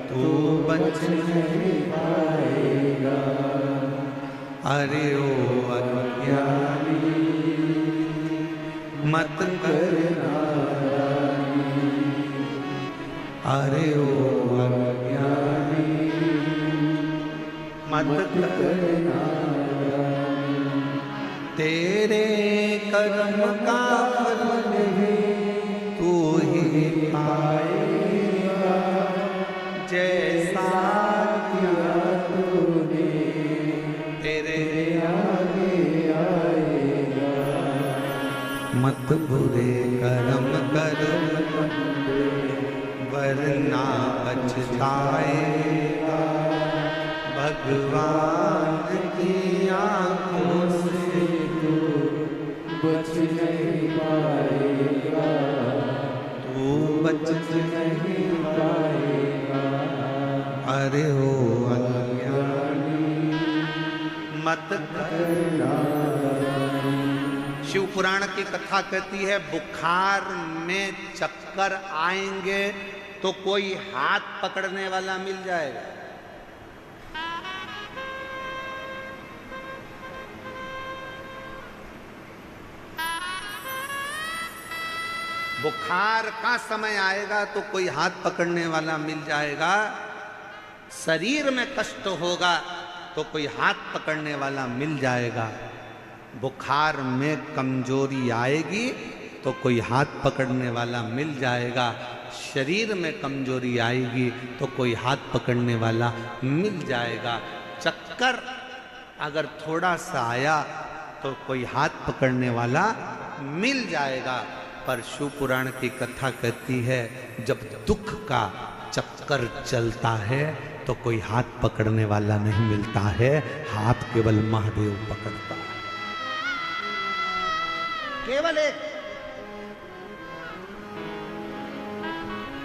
तू बच नहीं पाएगा। अरे ओ अज्ञानी मत करना, अरे ओ अज्ञानी मत करना, तेरे कर्म का फल तू ही पाएगा, जैसा किया तूने तेरे आगे आएगा। मत बुरे कर्म कर वरना पछताएगा, भगवान की आंखों से तू बच नहीं पाएगा, तू बच नहीं पाएगा। अरे ओ अज्ञानी मत करना। शिव पुराण की कथा कहती है, बुखार में चक्कर आएंगे तो कोई हाथ पकड़ने वाला मिल जाएगा। बुखार का समय आएगा तो कोई हाथ पकड़ने वाला मिल जाएगा। शरीर में कष्ट होगा तो कोई हाथ पकड़ने वाला मिल जाएगा। बुखार में कमजोरी आएगी तो कोई हाथ पकड़ने वाला मिल जाएगा। शरीर में कमजोरी आएगी तो कोई हाथ पकड़ने वाला मिल जाएगा। चक्कर अगर थोड़ा सा आया तो कोई हाथ पकड़ने वाला मिल जाएगा। पर शिव पुराण की कथा कहती है, जब दुख का चक्कर चलता है तो कोई हाथ पकड़ने वाला नहीं मिलता है, हाथ केवल महादेव पकड़ता है। केवल एक,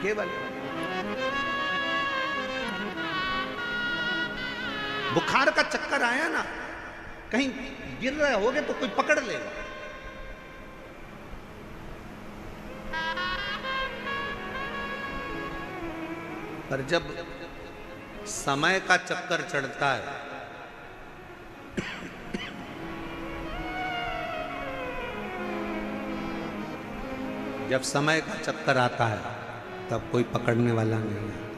केवल बुखार का चक्कर आया ना, कहीं गिर रहे होगे तो कोई पकड़ लेगा। पर जब समय का चक्कर चढ़ता है जब समय का चक्कर आता है तब कोई पकड़ने वाला नहीं आता,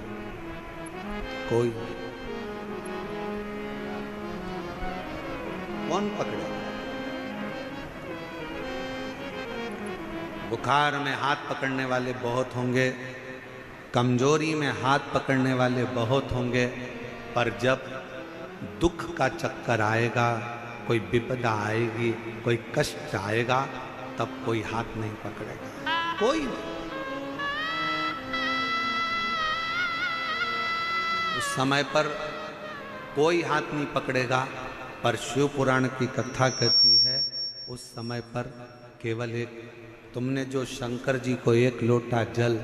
कोई। कौन पकड़े? बुखार में हाथ पकड़ने वाले बहुत होंगे, कमजोरी में हाथ पकड़ने वाले बहुत होंगे, पर जब दुख का चक्कर आएगा, कोई विपदा आएगी, कोई कष्ट आएगा, तब कोई हाथ नहीं पकड़ेगा, कोई नहीं। उस समय पर कोई हाथ नहीं पकड़ेगा। पर शिव पुराण की कथा कहती है उस समय पर केवल एक, तुमने जो शंकर जी को एक लोटा जल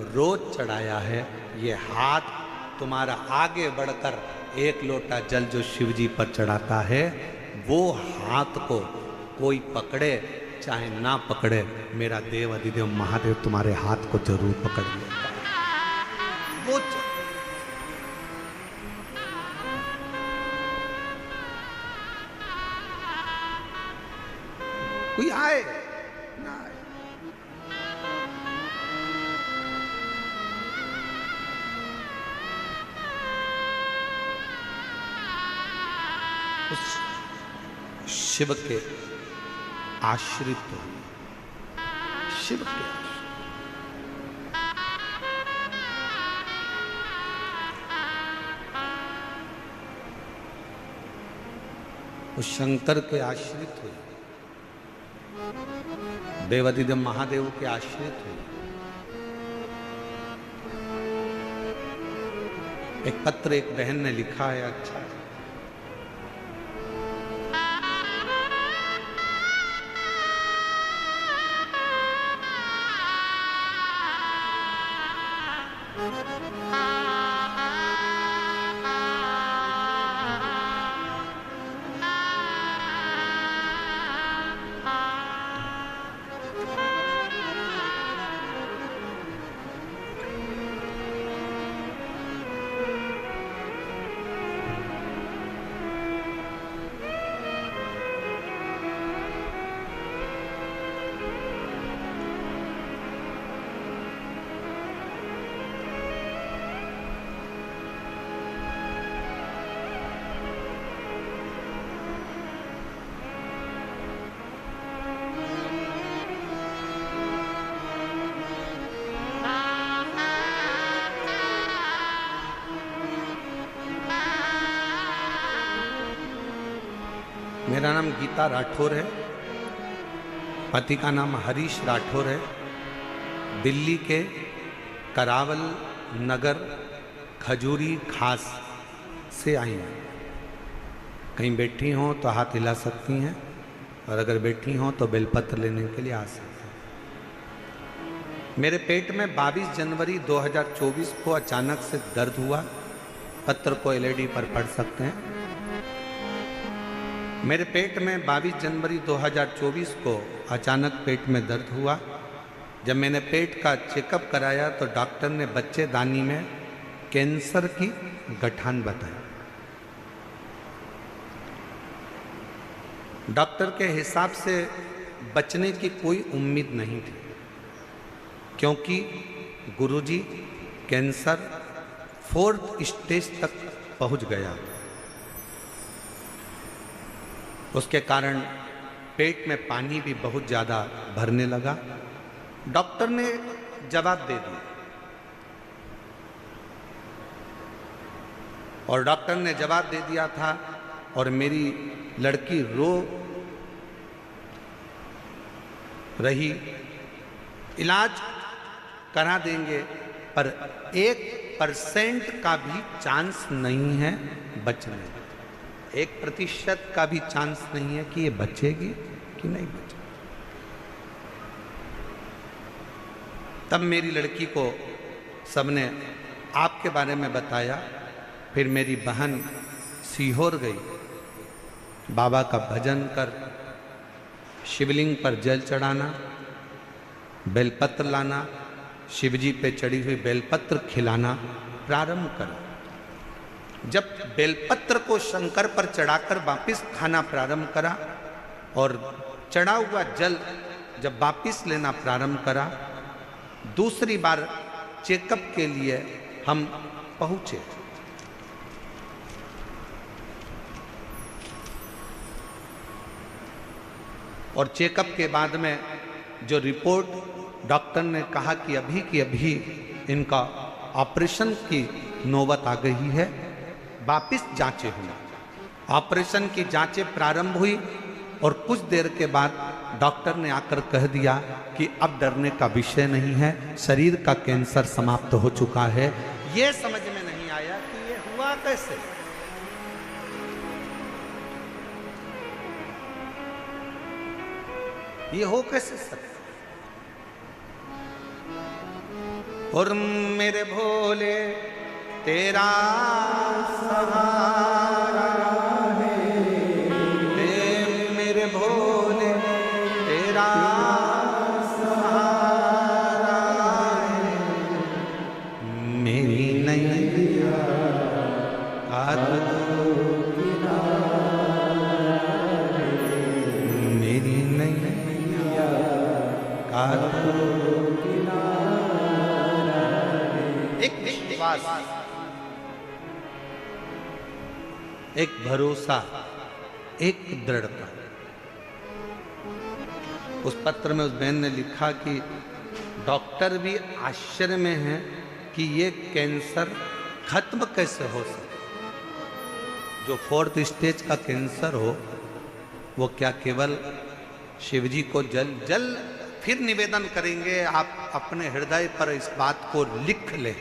रोज चढ़ाया है, ये हाथ तुम्हारा आगे बढ़कर एक लोटा जल जो शिव जी पर चढ़ाता है, वो हाथ को कोई पकड़े चाहे ना पकड़े, मेरा देव अधिदेव महादेव तुम्हारे हाथ को जरूर पकड़ लेगा। वो कोई आए ना आए, उस शिव के आश्रित हो, शिव के उस शंकर के आश्रित हुए, देवाधिदेव महादेव के आश्रित हुए। एक पत्र एक बहन ने लिखा है, अच्छा मेरा नाम गीता राठौर है, पति का नाम हरीश राठौर है। दिल्ली के करावल नगर खजूरी खास से आई हैं। कहीं बैठी हों तो हाथ हिला सकती हैं, और अगर बैठी हों तो बेलपत्र लेने के लिए आ सकती हैं। मेरे पेट में 22 जनवरी 2024 को अचानक से दर्द हुआ। पत्र को एलईडी पर पढ़ सकते हैं। मेरे पेट में 22 जनवरी 2024 को अचानक पेट में दर्द हुआ। जब मैंने पेट का चेकअप कराया तो डॉक्टर ने बच्चेदानी में कैंसर की गठान बताई। डॉक्टर के हिसाब से बचने की कोई उम्मीद नहीं थी, क्योंकि गुरुजी कैंसर 4th स्टेज तक पहुंच गया। उसके कारण पेट में पानी भी बहुत ज़्यादा भरने लगा। डॉक्टर ने जवाब दे दिया, और डॉक्टर ने जवाब दे दिया था, और मेरी लड़की रो रही। इलाज करा देंगे, पर 1% का भी चांस नहीं है बचने, 1% का भी चांस नहीं है कि ये बचेगी कि नहीं बचेगी। तब मेरी लड़की को सबने आपके बारे में बताया। फिर मेरी बहन सीहोर गई, बाबा का भजन कर, शिवलिंग पर जल चढ़ाना, बेलपत्र लाना, शिवजी पे चढ़ी हुई बेलपत्र खिलाना प्रारंभ करा। जब बेलपत्र को शंकर पर चढ़ाकर वापिस खाना प्रारंभ करा, और चढ़ा हुआ जल जब वापिस लेना प्रारंभ करा, दूसरी बार चेकअप के लिए हम पहुंचे। और चेकअप के बाद में जो रिपोर्ट डॉक्टर ने कहा कि अभी की अभी इनका ऑपरेशन की नौबत आ गई है, वापिस जांचें हुई। ऑपरेशन की जांचें प्रारंभ हुई और कुछ देर के बाद डॉक्टर ने आकर कह दिया कि अब डरने का विषय नहीं है, शरीर का कैंसर समाप्त हो चुका है। ये समझ में नहीं आया कि ये हुआ कैसे। ये हो कैसे सकता। और मेरे भोले तेरा सहारा है, मेरे भोले तेरा सहारा है, मेरी नैया का मेरी नैया का एक विश्वास, एक भरोसा, एक दृढ़ता। उस पत्र में उस बहन ने लिखा कि डॉक्टर भी आश्चर्य में हैं कि ये कैंसर खत्म कैसे हो सके। जो 4th स्टेज का कैंसर हो वो क्या केवल शिव जी को जल फिर निवेदन करेंगे। आप अपने हृदय पर इस बात को लिख लें,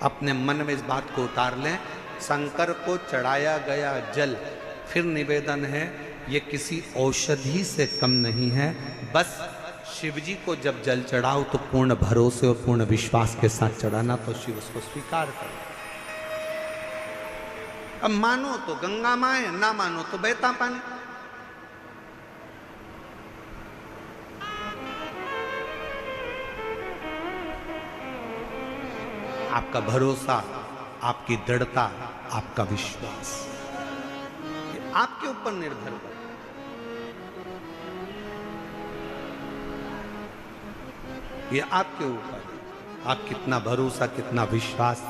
अपने मन में इस बात को उतार लें। शंकर को चढ़ाया गया जल, फिर निवेदन है, ये किसी औषधि से कम नहीं है। बस शिव जी को जब जल चढ़ाओ तो पूर्ण भरोसे और पूर्ण विश्वास के साथ चढ़ाना, तो शिव उसको स्वीकार करे। अब मानो तो गंगा माँ है, ना मानो तो बहता पानी। आपका भरोसा, आपकी दृढ़ता, आपका विश्वास, ये आपके ऊपर निर्भर है। ये आपके ऊपर है, आप कितना भरोसा, कितना विश्वास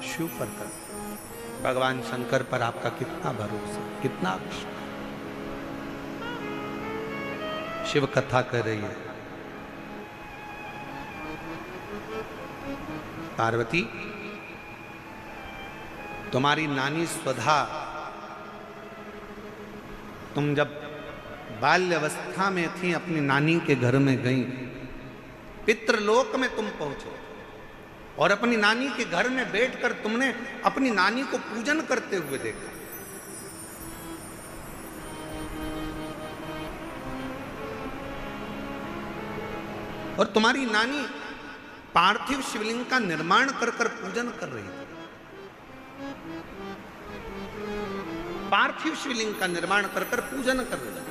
शिव पर करते। भगवान शंकर पर आपका कितना भरोसा, कितना विश्वास। शिव कथा कर रही है, पार्वती तुम्हारी नानी स्वधा, तुम जब बाल्यावस्था में थी अपनी नानी के घर में गई, पितृलोक में तुम पहुंचे और अपनी नानी के घर में बैठकर तुमने अपनी नानी को पूजन करते हुए देखा। और तुम्हारी नानी पार्थिव शिवलिंग का निर्माण कर कर पूजन कर रही थी। पार्थिव शिवलिंग का निर्माण कर कर पूजन कर रही थी।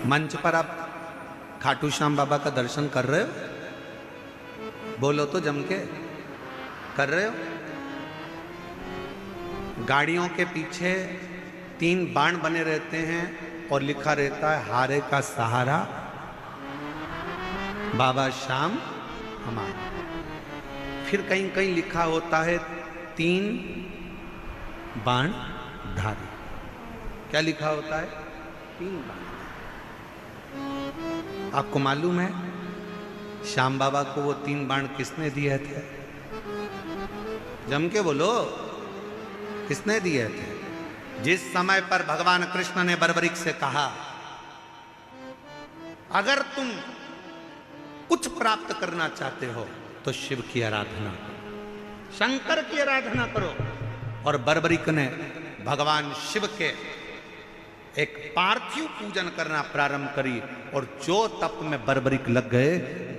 मंच पर आप खाटू श्याम बाबा का दर्शन कर रहे हो? बोलो तो जम के, कर रहे हो? गाड़ियों के पीछे 3 बाण बने रहते हैं और लिखा रहता है हारे का सहारा बाबा श्याम हमारा। फिर कहीं कहीं लिखा होता है 3 बाण धारी। क्या लिखा होता है? 3 बाण। आपको मालूम है श्याम बाबा को वो 3 बाण किसने दिए थे? जम के बोलो, किसने दिए थे? जिस समय पर भगवान कृष्ण ने बर्बरीक से कहा अगर तुम कुछ प्राप्त करना चाहते हो तो शिव की आराधना करो, शंकर की आराधना करो। और बर्बरीक ने भगवान शिव के एक पार्थिव पूजन करना प्रारंभ करी और जो तप में बर्बरीक लग गए,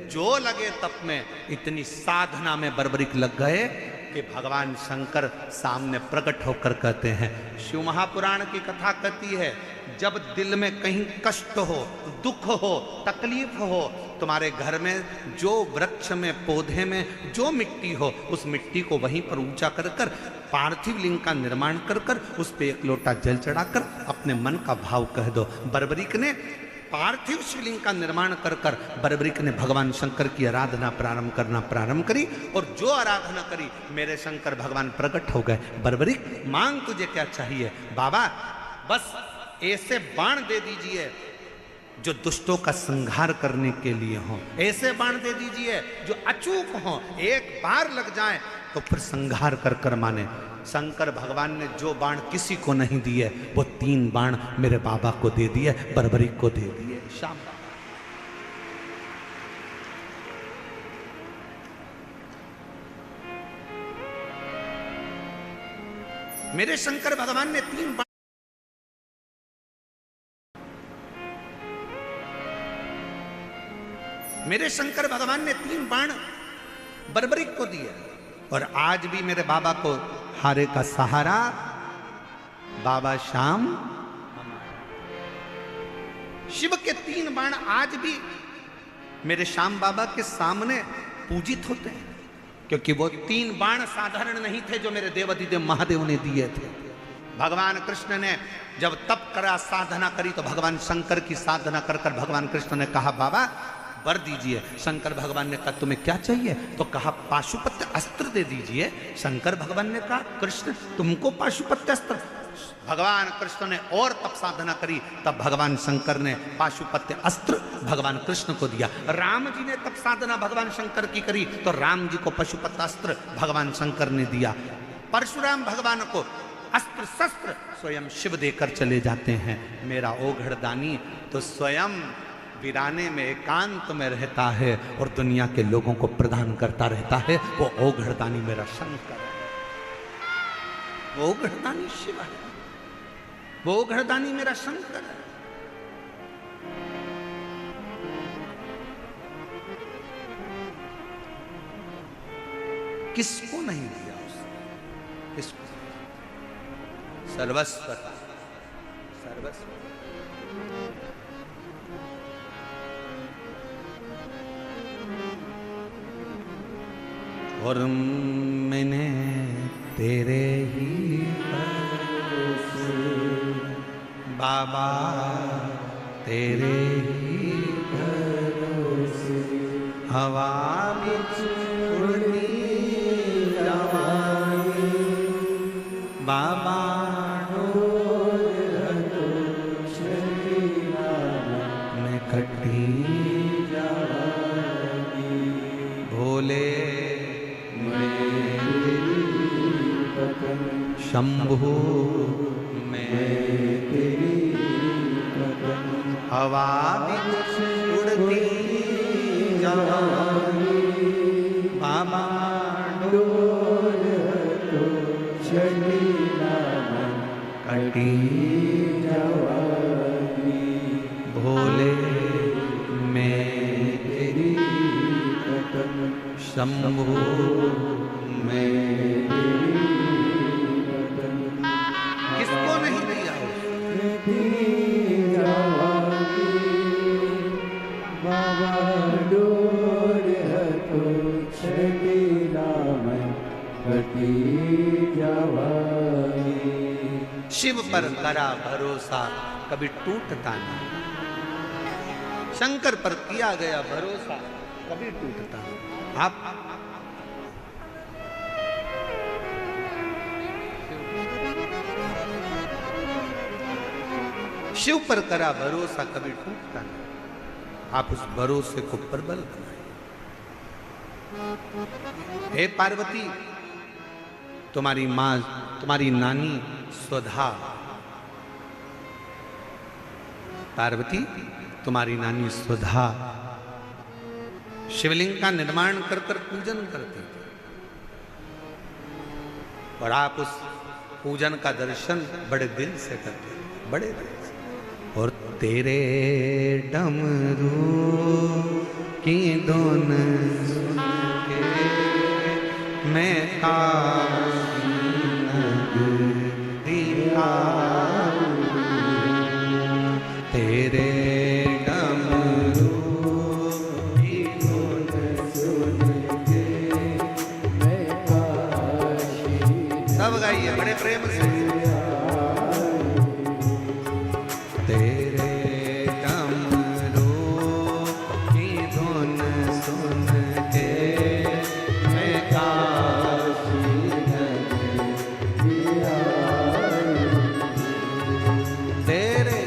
जो लगे तप में, इतनी साधना में बर्बरीक लग गए कि भगवान शंकर सामने प्रकट होकर कहते हैं। शिव महापुराण की कथा कहती है जब दिल में कहीं कष्ट हो, दुख हो, तकलीफ हो, तुम्हारे घर में जो वृक्ष में, पौधे में जो मिट्टी हो, उस मिट्टी को वहीं पर ऊंचा कर कर पार्थिव लिंग का निर्माण कर कर उस पे एक लोटा जल चढ़ाकर अपने मन का भाव कह दो। बर्बरिक ने पार्थिव शिवलिंग का निर्माण कर कर बर्बरिक ने भगवान शंकर की आराधना प्रारंभ करी, और जो आराधना करी मेरे शंकर भगवान प्रकट हो गए। बर्बरिक, मांग तुझे क्या चाहिए? बाबा बस ऐसे बाण दे दीजिए जो दुष्टों का संहार करने के लिए हो, ऐसे बाण दे दीजिए जो अचूक हो, एक बार लग जाए तो फिर संहार कर कर माने। शंकर भगवान ने जो बाण किसी को नहीं दिए वो 3 बाण मेरे बाबा को दे दिए, बर्बरिक को दे दिए। शाम मेरे शंकर भगवान ने 3 बाण मेरे शंकर भगवान ने 3 बाण बर्बरिक को दिया। और आज भी मेरे बाबा को हारे का सहारा बाबा श्याम। शिव के 3 बाण आज भी मेरे श्याम बाबा के सामने पूजित होते हैं, क्योंकि वो 3 बाण साधारण नहीं थे जो मेरे देवाधिदेव महादेव ने दिए थे। भगवान कृष्ण ने जब तप करा, साधना करी, तो भगवान शंकर की साधना कर कर भगवान कृष्ण ने कहा बाबा वर दीजिए। शंकर भगवान ने कहा तुम्हें क्या चाहिए? तो कहा पाशुपत्य अस्त्र दे दीजिए। शंकर भगवान ने कहा कृष्ण तुमको पाशुपत्य अस्त्र? भगवान कृष्ण ने और तप साधना करी, तब भगवान शंकर ने पाशुपत्य अस्त्र भगवान कृष्ण को दिया। राम जी ने तप साधना भगवान शंकर की करी, तो राम जी को पाशुपत्य अस्त्र भगवान शंकर ने दिया। परशुराम भगवान को अस्त्र शस्त्र स्वयं शिव देकर चले जाते हैं। मेरा ओघड़दानी तो स्वयं वीराने में एकांत में रहता है और दुनिया के लोगों को प्रदान करता रहता है। वो ओघड़दानी मेरा शंकर है, वो ओघड़दानी शिव है, वो ओघड़दानी मेरा शंकर है। किसको नहीं दिया उसने? किसको? सर्वस्व, सर्वस्व। और मैंने तेरे ही भरोसे बाबा, तेरे ही भरोसे हवा बिच उड़ती जवानी बाबा मैं कटी जवानी भोले शंभु में तेरी हवा बिच उड़ती जवानी बाबा डोल तो चली कटी जवानी भोले में तेरी शंभु में शिव पर करा भरोसा कभी टूटता नहीं। शंकर पर किया गया भरोसा कभी टूटता नहीं। आप शिव पर करा भरोसा कभी टूटता नहीं। आप उस भरोसे को प्रबल बनाइए। हे पार्वती, तुम्हारी माँ, तुम्हारी नानी स्वधा, पार्वती तुम्हारी नानी स्वधा शिवलिंग का निर्माण कर कर पूजन करती थी, और आप उस पूजन का दर्शन बड़े दिल से करते थे, बड़े दिल से। और तेरे डमरू की धुन के मैं तेरे डमरू बड़े प्रेम से। तेरे डमरू की धुन सुन के मैं काशी नगरी आई। तेरे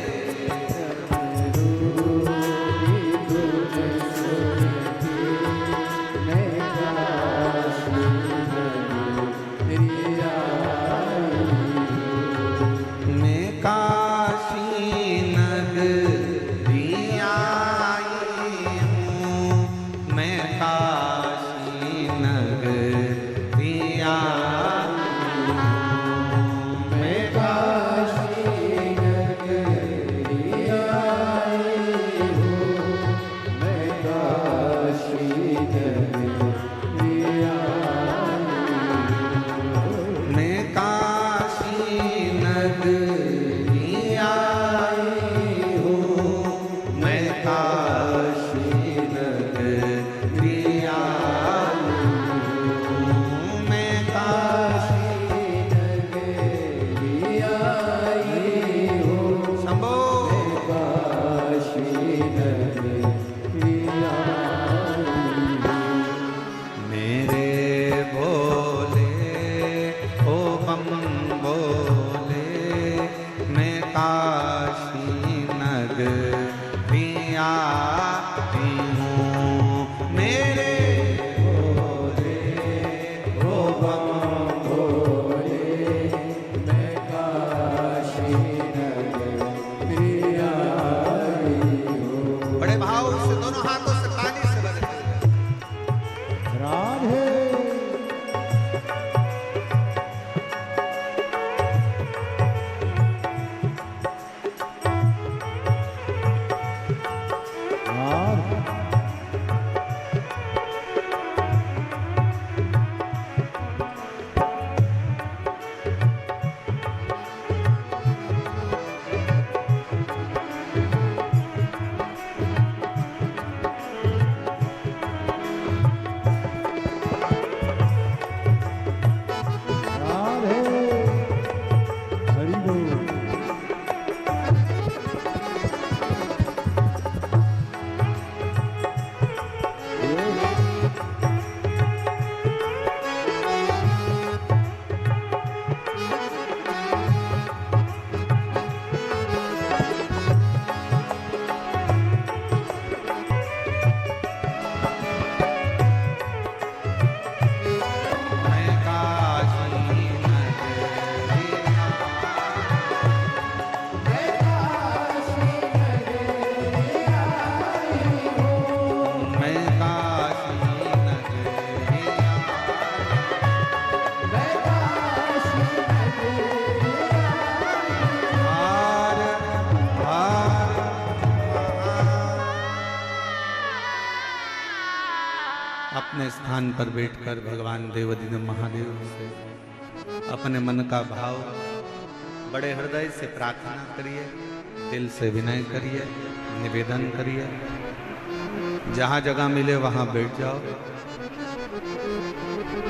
अपने स्थान पर बैठकर भगवान देवाधिदेव महादेव से अपने मन का भाव बड़े हृदय से प्रार्थना करिए, दिल से विनय करिए, निवेदन करिए। जहाँ जगह मिले वहाँ बैठ जाओ।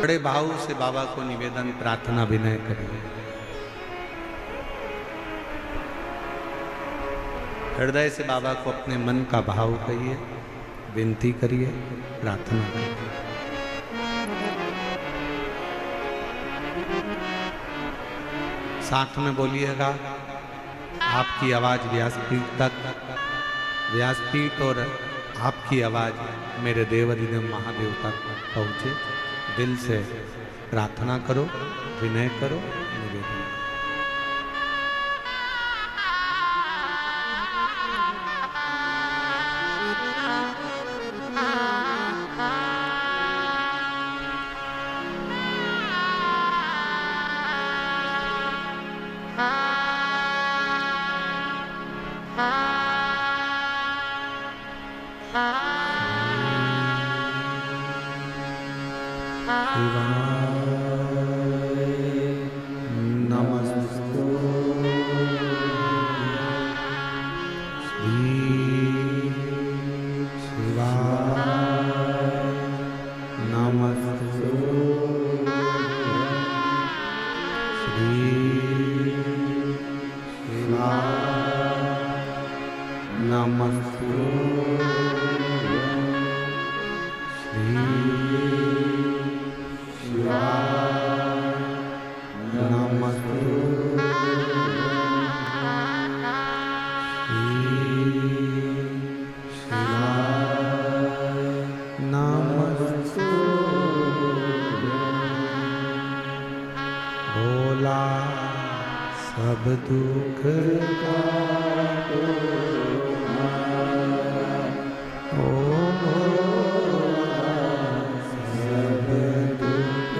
बड़े भाव से बाबा को निवेदन, प्रार्थना, विनय करिए। हृदय से बाबा को अपने मन का भाव कहिए, विनती करिए, प्रार्थना करिए। साथ में बोलिएगा। आपकी आवाज व्यासपीठ तक, व्यासपीठ और आपकी आवाज मेरे देवाधिदेव महादेव तक पहुँचे। दिल से प्रार्थना करो, विनय करो, निवेदन करो। नमस्तु श्री सब दुख काटो ओ सब दुख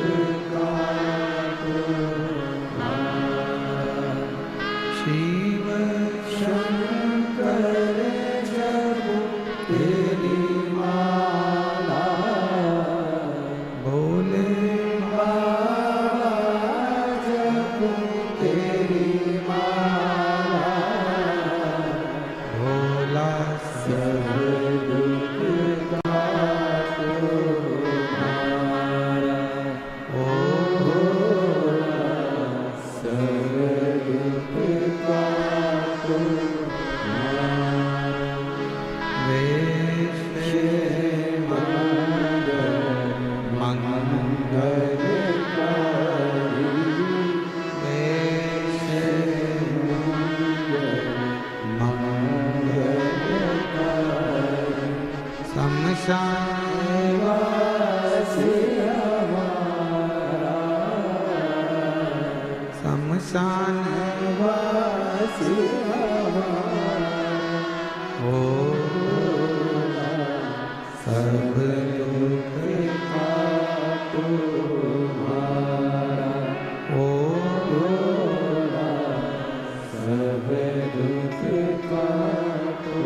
काटो शिव शंकर जप तेरी माला भोले बाबा जप तेरी माला भोला सब दुख काटो हमारा ओ भोला सब दुख काटो शमशान वासी ओ सब दुख काटो हमारा ओ सब दुख काटो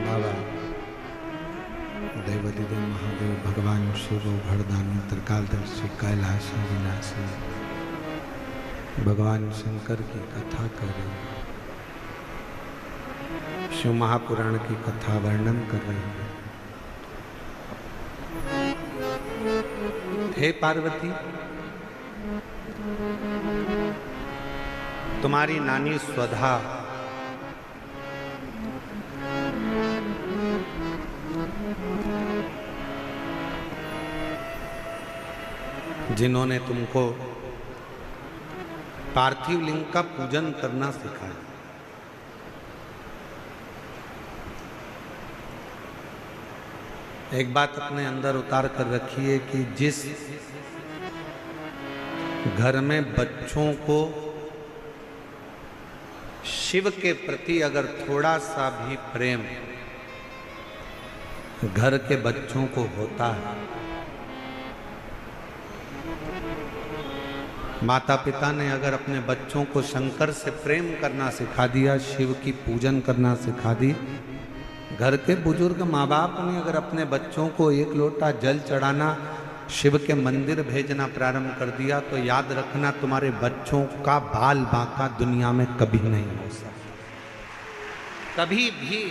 बाबा देवादिदेव महादेव भगवान शिव भरदानी त्रिकालदर्शी कैलाशी विनाशी भगवान शंकर की कथा कर रहे हैं, शिव महापुराण की कथा वर्णन कर रहे हैं। हे पार्वती, तुम्हारी नानी स्वधा जिन्होंने तुमको पार्थिव लिंग का पूजन करना सिखाया, एक बात अपने अंदर उतार कर रखिए कि जिस घर में बच्चों को शिव के प्रति अगर थोड़ा सा भी प्रेम घर के बच्चों को होता है, माता पिता ने अगर अपने बच्चों को शंकर से प्रेम करना सिखा दिया, शिव की पूजन करना सिखा दी, घर के बुजुर्ग माँ बाप ने अगर अपने बच्चों को एक लोटा जल चढ़ाना, शिव के मंदिर भेजना प्रारंभ कर दिया, तो याद रखना तुम्हारे बच्चों का बाल बांका दुनिया में कभी नहीं हो सकता, कभी भी।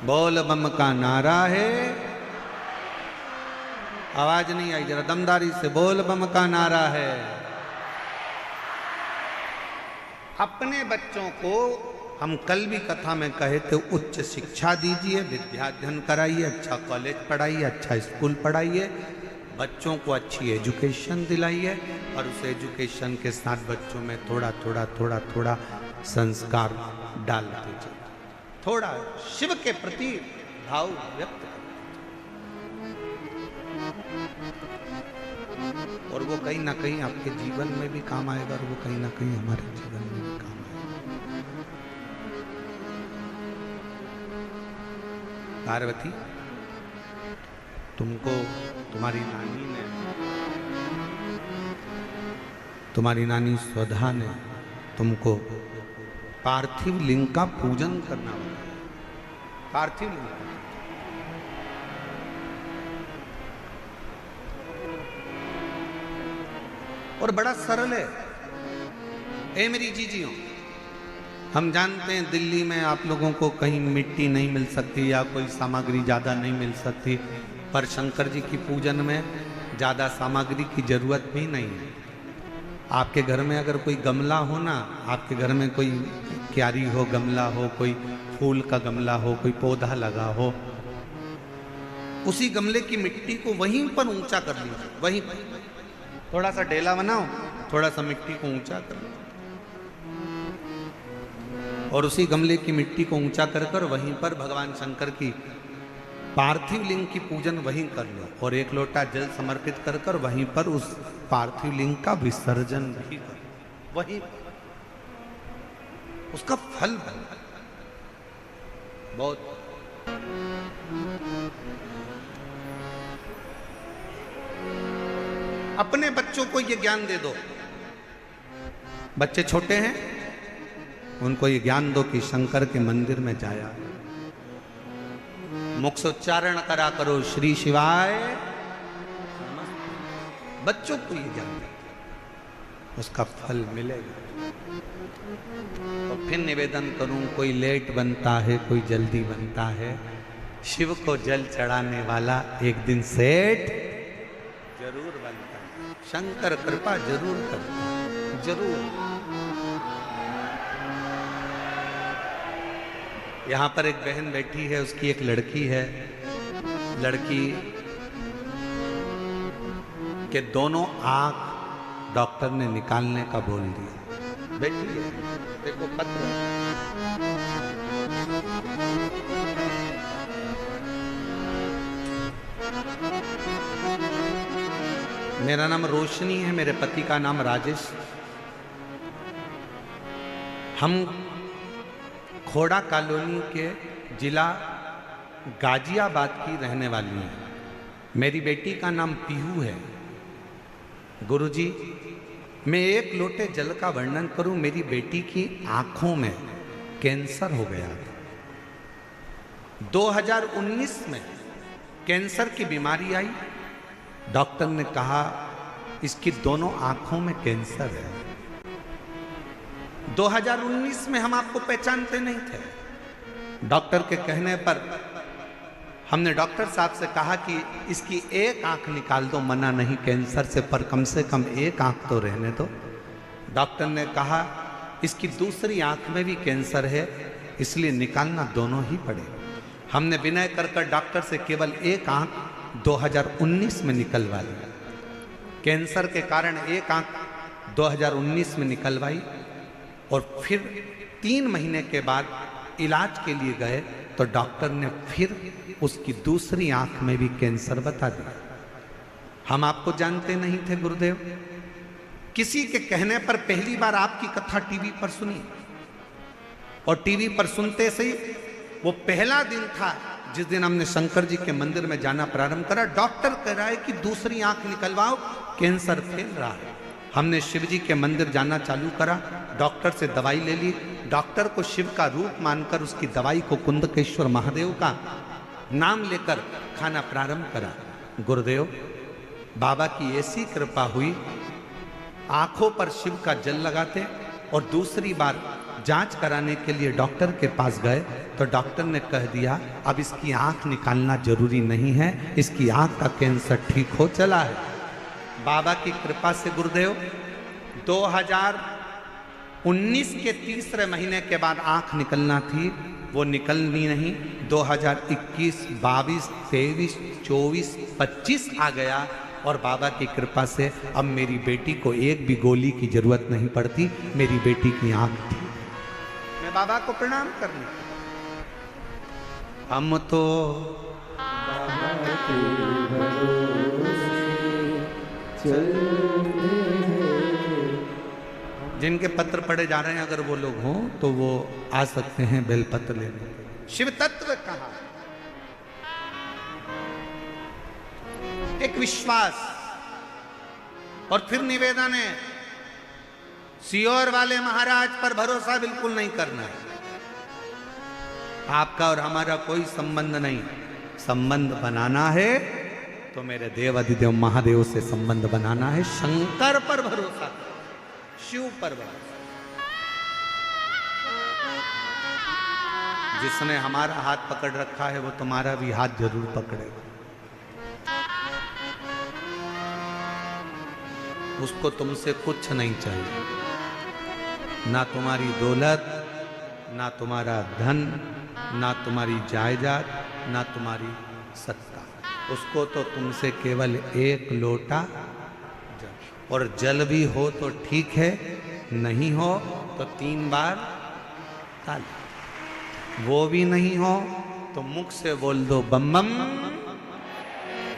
बोल बम का नारा है, आवाज नहीं आई, जरा दमदारी से बोल बम का नारा है। अपने बच्चों को हम कल भी कथा में कहे थे, उच्च शिक्षा दीजिए, विद्याध्ययन कराइए, अच्छा कॉलेज पढ़ाइए, अच्छा स्कूल पढ़ाइए, बच्चों को अच्छी एजुकेशन दिलाइए, और उस एजुकेशन के साथ बच्चों में थोड़ा थोड़ा थोड़ा थोड़ा संस्कार डालते चलिए, थोड़ा शिव के प्रति भाव व्यक्त करें, और वो कहीं ना कहीं आपके जीवन में भी काम आएगा, और वो कहीं ना कहीं हमारे जीवन में भी काम आएगा। पार्वती, तुमको तुम्हारी नानी स्वधा ने तुमको पार्थिव लिंग का पूजन करना होगा। पार्थिव लिंग और बड़ा सरल है। ए मेरी जीजियों, हम जानते हैं दिल्ली में आप लोगों को कहीं मिट्टी नहीं मिल सकती या कोई सामग्री ज़्यादा नहीं मिल सकती, पर शंकर जी की पूजन में ज़्यादा सामग्री की जरूरत भी नहीं है। आपके घर में अगर कोई गमला हो ना, आपके घर में कोई क्यारी हो, गमला हो, कोई फूल का गमला हो, कोई पौधा लगा हो, उसी गमले की मिट्टी को वहीं पर ऊंचा कर लीजिए, वहीं पर थोड़ा सा ढेला बनाओ, थोड़ा सा मिट्टी को ऊंचा कर लो और उसी गमले की मिट्टी को ऊंचा कर कर वहीं पर भगवान शंकर की पार्थिव लिंग की पूजन वहीं कर लो और एक लोटा जल समर्पित कर कर वहीं पर उस पार्थिव लिंग का विसर्जन भी करो, वहीं उसका फल बहुत। अपने बच्चों को ये ज्ञान दे दो, बच्चे छोटे हैं उनको ये ज्ञान दो कि शंकर के मंदिर में जाया, मुख से उच्चारण करा करो श्री शिवाय, बच्चों को ये ज्ञान दे, उसका फल मिलेगा। और फिर निवेदन करूं, कोई लेट बनता है कोई जल्दी बनता है, शिव को जल चढ़ाने वाला एक दिन सेठ जरूर बनता है, शंकर कृपा जरूर करता है, जरूर। यहाँ पर एक बहन बैठी है, उसकी एक लड़की है, लड़की के दोनों आंख डॉक्टर ने निकालने का बोल दिया, बैठी है, देखो पत्र। मेरा नाम रोशनी है, मेरे पति का नाम राजेश। हम खोड़ा कॉलोनी के जिला गाजियाबाद की रहने वाली हैं। मेरी बेटी का नाम पीहू है। गुरुजी, मैं एक लोटे जल का वर्णन करूं, मेरी बेटी की आंखों में कैंसर हो गया था। 2019 में कैंसर की बीमारी आई, डॉक्टर ने कहा इसकी दोनों आंखों में कैंसर है। 2019 में हम आपको पहचानते नहीं थे। डॉक्टर के कहने पर हमने डॉक्टर साहब से कहा कि इसकी एक आंख निकाल दो, मना नहीं कैंसर से, पर कम से कम एक आंख तो रहने दो। डॉक्टर ने कहा इसकी दूसरी आंख में भी कैंसर है, इसलिए निकालना दोनों ही पड़े। हमने विनय कर कर डॉक्टर से केवल एक आंख 2019 में निकलवा ली। कैंसर के कारण एक आंख 2019 में निकलवाई और फिर 3 महीने के बाद इलाज के लिए गए तो डॉक्टर ने फिर उसकी दूसरी आंख में भी कैंसर बता दिया। हम आपको जानते नहीं थे गुरुदेव, किसी के कहने पर पहली बार आपकी कथा टीवी पर सुनी और टीवी पर सुनते से वो पहला दिन था जिस दिन हमने शंकर जी के मंदिर में जाना प्रारंभ करा। डॉक्टर कह रहा है कि दूसरी आंख निकलवाओ, कैंसर फैल रहा है। हमने शिव जी के मंदिर जाना चालू करा, डॉक्टर से दवाई ले ली। डॉक्टर को शिव का रूप मानकर उसकी दवाई को कुंदकेश्वर महादेव का नाम लेकर खाना प्रारंभ करा। गुरुदेव, बाबा की ऐसी कृपा हुई, आंखों पर शिव का जल लगाते और दूसरी बार जांच कराने के लिए डॉक्टर के पास गए तो डॉक्टर ने कह दिया अब इसकी आंख निकालना जरूरी नहीं है, इसकी आंख का कैंसर ठीक हो चला है। बाबा की कृपा से गुरुदेव 2019 के तीसरे महीने के बाद आंख निकलना थी, वो निकलनी नहीं। 2021, 22, 23, 24, 25 आ गया और बाबा की कृपा से अब मेरी बेटी को एक भी गोली की जरूरत नहीं पड़ती, मेरी बेटी की आंख थी। मैं बाबा को प्रणाम करने, हम तो बाबा के जिनके पत्र पढ़े जा रहे हैं अगर वो लोग हों तो वो आ सकते हैं बेलपत्र लेने। शिव तत्व कहा, एक विश्वास। और फिर निवेदन है, सियोर वाले महाराज पर भरोसा बिल्कुल नहीं करना है। आपका और हमारा कोई संबंध नहीं, संबंध बनाना है तो मेरे देव अधिदेव महादेव से संबंध बनाना है। शंकर पर भरोसा, शिव पर भरोसा। जिसने हमारा हाथ पकड़ रखा है वो तुम्हारा भी हाथ जरूर पकड़ेगा। उसको तुमसे कुछ नहीं चाहिए, ना तुम्हारी दौलत, ना तुम्हारा धन, ना तुम्हारी जायदाद, ना तुम्हारी सत्ता। उसको तो तुमसे केवल एक लोटा जल, और जल भी हो तो ठीक है, नहीं हो तो 3 बार ताली। वो भी नहीं हो तो मुख से बोल दो बम बम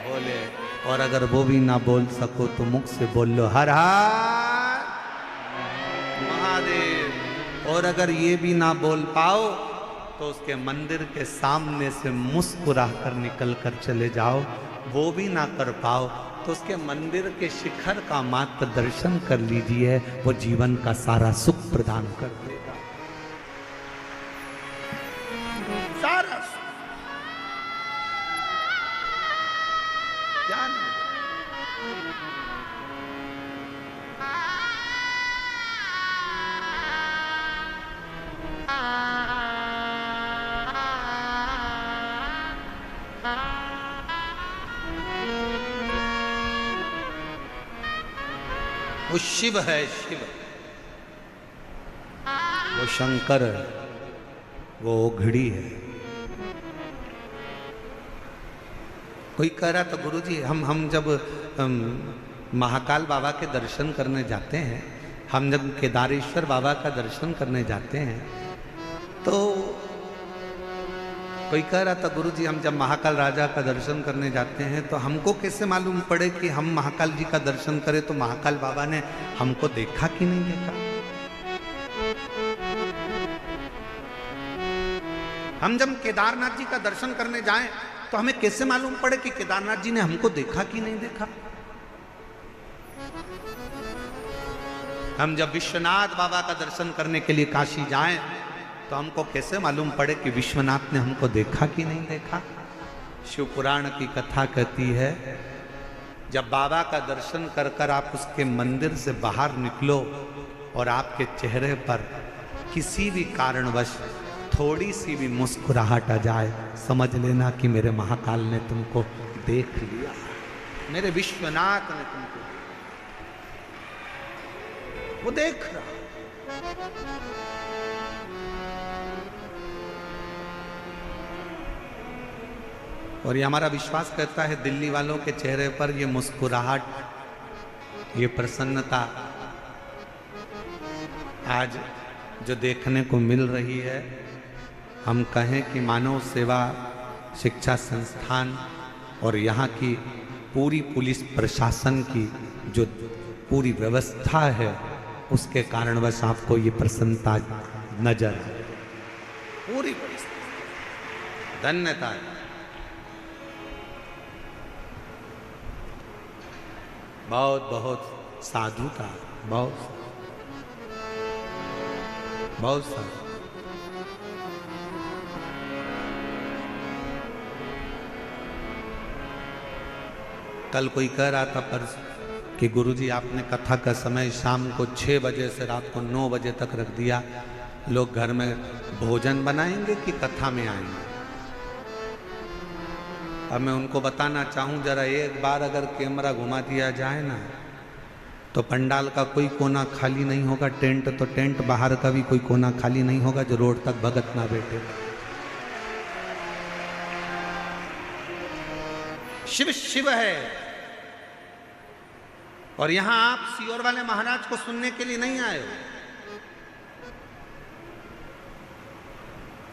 बोले, और अगर वो भी ना बोल सको तो मुख से बोल लो हर हर महादेव। और अगर ये भी ना बोल पाओ तो उसके मंदिर के सामने से मुस्कुरा कर निकल कर चले जाओ। वो भी ना कर पाओ तो उसके मंदिर के शिखर का मात्र दर्शन कर लीजिए, वो जीवन का सारा सुख प्रदान कर देगा, सारा सुख। क्या नहीं वो शिव है, शिव वो शंकर है, वो ओघड़ी है। कोई कह रहा था गुरुजी हम जब महाकाल बाबा के दर्शन करने जाते हैं, हम जब केदारेश्वर बाबा का दर्शन करने जाते हैं, तो कोई कह रहा था गुरुजी हम जब महाकाल राजा का दर्शन करने जाते हैं तो हमको कैसे मालूम पड़े कि हम महाकाल जी का दर्शन करें, तो महाकाल बाबा ने हमको देखा कि नहीं देखा। हम जब केदारनाथ जी का दर्शन करने जाएं तो हमें कैसे मालूम पड़े कि केदारनाथ जी ने हमको देखा कि नहीं देखा। हम जब विश्वनाथ बाबा का दर्शन करने के लिए काशी जाएं तो हमको कैसे मालूम पड़े कि विश्वनाथ ने हमको देखा कि नहीं देखा। शिव पुराण की कथा कहती है, जब बाबा का दर्शन कर कर आप उसके मंदिर से बाहर निकलो और आपके चेहरे पर किसी भी कारणवश थोड़ी सी भी मुस्कुराहट आ जाए, समझ लेना कि मेरे महाकाल ने तुमको देख लिया, मेरे विश्वनाथ ने तुमको, वो देख रहा। और ये हमारा विश्वास करता है, दिल्ली वालों के चेहरे पर ये मुस्कुराहट, ये प्रसन्नता आज जो देखने को मिल रही है, हम कहें कि मानव सेवा शिक्षा संस्थान और यहाँ की पूरी पुलिस प्रशासन की जो पूरी व्यवस्था है, उसके कारणवश आपको ये प्रसन्नता नजर पूरी धन्यता है। बहुत बहुत साधुता, बहुत बहुत साधु। कल कोई कह रहा था परसों कि गुरुजी आपने कथा का समय शाम को 6 बजे से रात को 9 बजे तक रख दिया, लोग घर में भोजन बनाएंगे कि कथा में आएंगे। अब मैं उनको बताना चाहूँ, जरा एक बार अगर कैमरा घुमा दिया जाए ना तो पंडाल का कोई कोना खाली नहीं होगा, टेंट तो टेंट, बाहर का भी कोई कोना खाली नहीं होगा जो रोड तक भगत ना बैठे। शिव शिव है। और यहां आप सीहोर वाले महाराज को सुनने के लिए नहीं आए हो,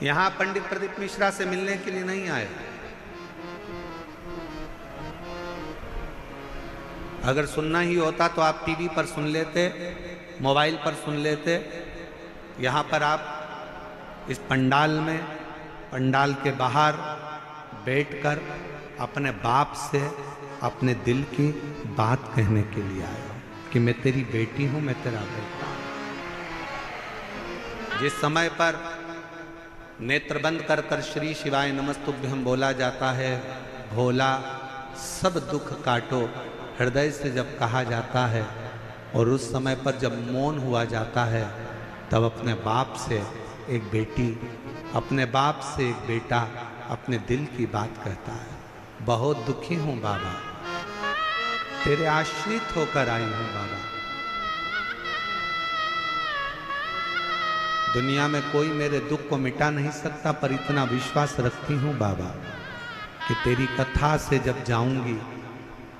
यहां पंडित प्रदीप मिश्रा से मिलने के लिए नहीं आए। अगर सुनना ही होता तो आप टीवी पर सुन लेते, मोबाइल पर सुन लेते। यहाँ पर आप इस पंडाल में, पंडाल के बाहर बैठकर अपने बाप से अपने दिल की बात कहने के लिए आए हो कि मैं तेरी बेटी हूँ, मैं तेरा बेटा हूँ। जिस समय पर नेत्र बंद कर कर श्री शिवाय नमस्तुभ्यं बोला जाता है, भोला सब दुख काटो, हृदय से जब कहा जाता है, और उस समय पर जब मौन हुआ जाता है, तब अपने बाप से एक बेटी, अपने बाप से एक बेटा अपने दिल की बात कहता है। बहुत दुखी हूँ बाबा, तेरे आश्रित होकर आई हूँ बाबा। दुनिया में कोई मेरे दुख को मिटा नहीं सकता, पर इतना विश्वास रखती हूँ बाबा कि तेरी कथा से जब जाऊंगी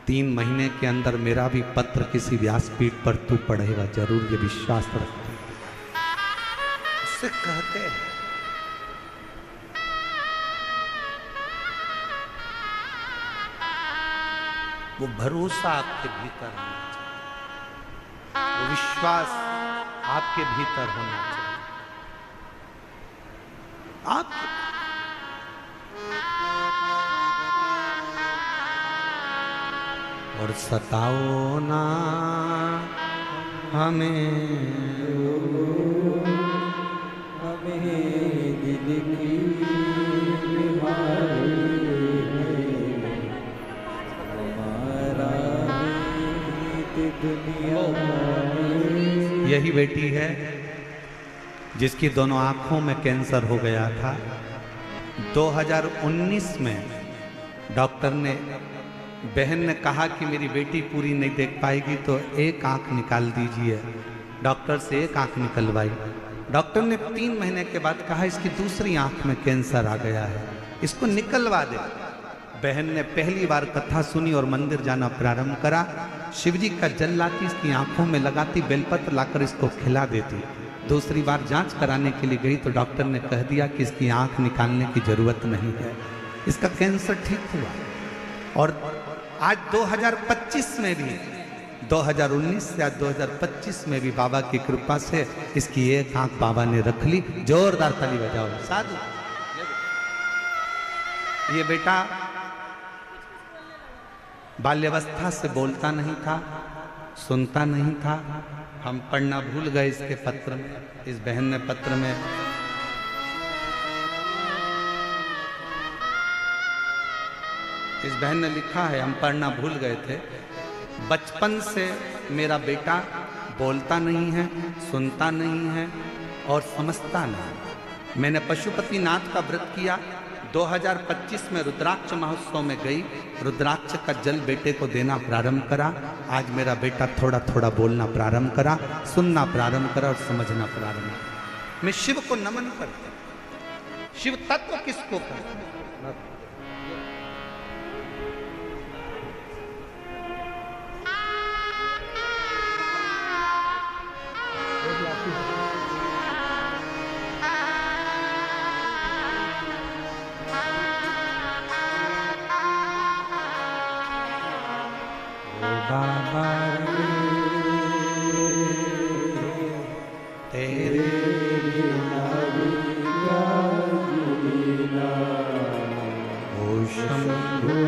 3 महीने के अंदर मेरा भी पत्र किसी व्यासपीठ पर तू पढ़ेगा जरूर, ये विश्वास रखती उससे कहते हैं। वो भरोसा आपके भीतर होना चाहिए, वो विश्वास आपके भीतर होना चाहिए। आप और सताओ ना हमें दिल की बीमारी हमारा दुनिया। यही बेटी है जिसकी दोनों आंखों में कैंसर हो गया था। 2019 में डॉक्टर ने, बहन ने कहा कि मेरी बेटी पूरी नहीं देख पाएगी तो एक आंख निकाल दीजिए। डॉक्टर से एक आंख निकलवाई। डॉक्टर ने 3 महीने के बाद कहा इसकी दूसरी आंख में कैंसर आ गया है, इसको निकलवा दे। बहन ने पहली बार कथा सुनी और मंदिर जाना प्रारंभ करा। शिवजी का जल लाती, इसकी आंखों में लगाती, बेलपत्र लाकर इसको खिला देती। दूसरी बार जांच कराने के लिए गई तो डॉक्टर ने कह दिया कि इसकी आंख निकालने की जरूरत नहीं है, इसका कैंसर ठीक हुआ। और आज 2025 में भी, 2019 या 2025 में भी बाबा की कृपा से इसकी एक आंख बाबा ने रख ली। जोरदार ताली बजाओ साधु। ये बेटा बाल्यावस्था से बोलता नहीं था, सुनता नहीं था। हम पढ़ना भूल गए इसके पत्र में। इस बहन ने पत्र में लिखा है, हम पढ़ना भूल गए थे। बचपन से मेरा बेटा बोलता नहीं है, सुनता नहीं है और समझता नहीं। मैंने पशुपतिनाथ का व्रत किया। 2025 में रुद्राक्ष महोत्सव में गई, रुद्राक्ष का जल बेटे को देना प्रारंभ करा। आज मेरा बेटा थोड़ा थोड़ा बोलना प्रारंभ करा, सुनना प्रारंभ करा और समझना प्रारंभ करा। मैं शिव को नमन करता हूं। शिव तत्व किसको कहते हैं? बाबा तेरे बिना ओ शंभो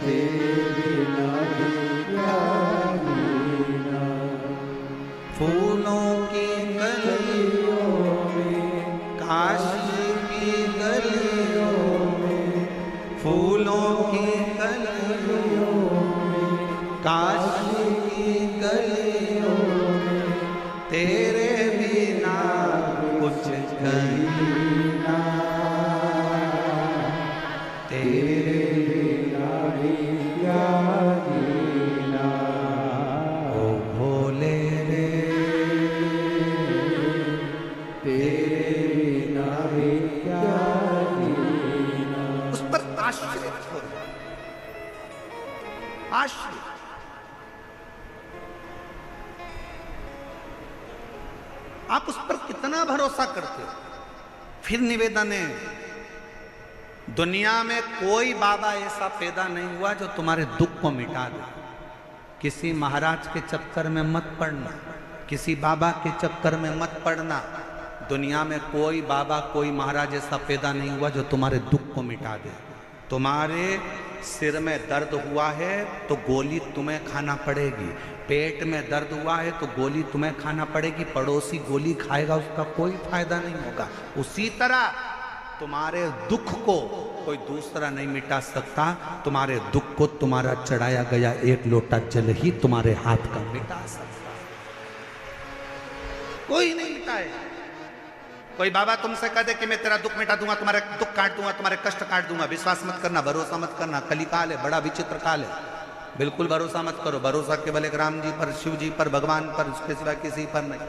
तेरे बिना फूलों की गलियों में, काशी की गलियों में, फूलों की गलियों में, काशी की गलियों में, तेरे बिना कुछ कहीं ना, तेरे बिना भी क्या जीना। ओ भोले रे तेरे बिना भी क्या जीना। उस पर आश्रित हो, आश्रित। आप उस पर कितना भरोसा करते हो? फिर निवेदन है, दुनिया में कोई बाबा ऐसा पैदा नहीं हुआ जो तुम्हारे दुख को मिटा दे। किसी महाराज के चक्कर में मत पड़ना, किसी बाबा के चक्कर में मत पड़ना। दुनिया में कोई बाबा, कोई महाराज ऐसा पैदा नहीं हुआ जो तुम्हारे दुख को मिटा दे। तुम्हारे सिर में दर्द हुआ है तो गोली तुम्हें खाना पड़ेगी, पेट में दर्द हुआ है तो गोली तुम्हें खाना पड़ेगी। पड़ोसी गोली खाएगा उसका कोई फायदा नहीं होगा। उसी तरह तुम्हारे दुख को कोई दूसरा नहीं मिटा सकता। तुम्हारे दुख को तुम्हारा चढ़ाया गया एक लोटा जल ही तुम्हारे हाथ का मिटा सकता, कोई नहीं मिटाए। कोई बाबा तुमसे कह दे कि मैं तेरा दुख मिटा दूंगा, तुम्हारे दुख काट दूंगा, तुम्हारे कष्ट काट दूंगा, विश्वास मत करना, भरोसा मत करना। कलिकाल है, बड़ा विचित्र काल है, बिल्कुल भरोसा मत करो। भरोसा केवल एक राम जी पर, शिव जी पर, भगवान पर, उसके सिवा किसी पर नहीं।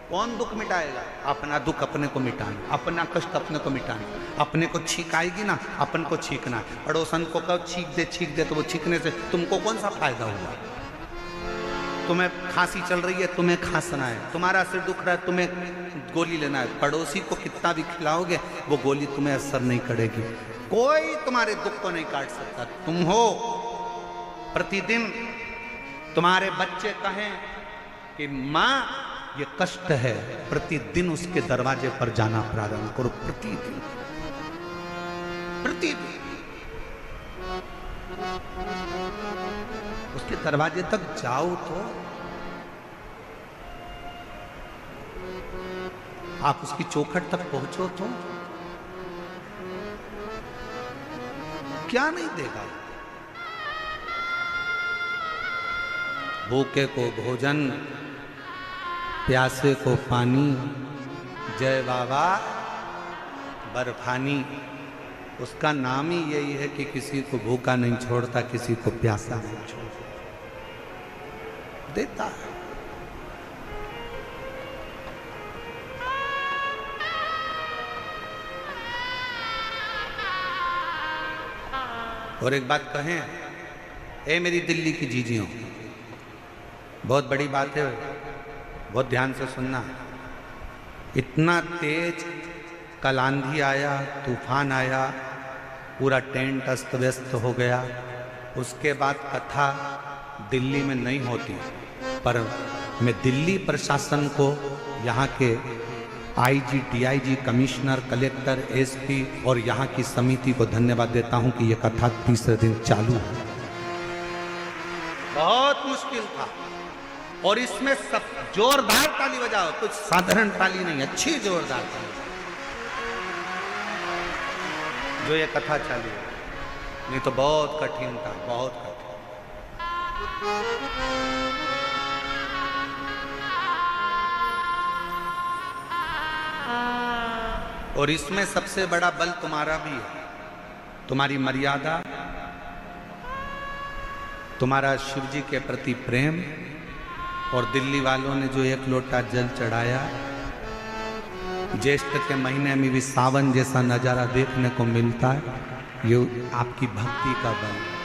कौन दुख मिटाएगा? अपना दुख अपने को मिटाना, अपना कष्ट अपने को मिटाना। अपने को छींक आएगी ना, अपन को छींकना। पड़ोसन को कब छींक दे तो वो छींकने से तुमको कौन सा फायदा हुआ? तुम्हें खांसी चल रही है, तुम्हें खांसना है। तुम्हारा सिर दुख रहा है, तुम्हें गोली लेना है। पड़ोसी को कितना भी खिलाओगे वो गोली तुम्हें असर नहीं करेगी। कोई तुम्हारे दुख को नहीं काट सकता। तुम हो प्रतिदिन तुम्हारे बच्चे कहें कि माँ ये कष्ट है, प्रतिदिन उसके दरवाजे पर जाना प्रारंभ करो। प्रतिदिन प्रतिदिन उसके दरवाजे तक जाओ तो आप उसकी चौखट तक पहुंचो तो क्या नहीं देगा? भूखे को भोजन, प्यासे को पानी, जय बाबा बर्फानी। उसका नाम ही यही है कि किसी को भूखा नहीं छोड़ता, किसी को प्यासा नहीं छोड़ता, देता है। और एक बात कहें, ए मेरी दिल्ली की जीजियों, बहुत बड़ी बात है, बहुत ध्यान से सुनना। इतना तेज कल आंधी आया, तूफान आया, पूरा टेंट अस्त व्यस्त हो गया। उसके बाद कथा दिल्ली में नहीं होती, पर मैं दिल्ली प्रशासन को, यहाँ के IG, DIG, commissioner, collector, SP और यहाँ की समिति को धन्यवाद देता हूँ कि यह कथा तीसरे दिन चालू है। बहुत मुश्किल था और इसमें सब जोरदार ताली बजाओ, कुछ साधारण ताली नहीं, अच्छी जोरदार ताली जो ये कथा चालू है। नहीं तो बहुत कठिन था, बहुत कठिन। और इसमें सबसे बड़ा बल तुम्हारा भी है, तुम्हारी मर्यादा, तुम्हारा शिव जी के प्रति प्रेम। और दिल्ली वालों ने जो 1 लोटा जल चढ़ाया, ज्येष्ठ के महीने में भी सावन जैसा नजारा देखने को मिलता है, ये आपकी भक्ति का बल है।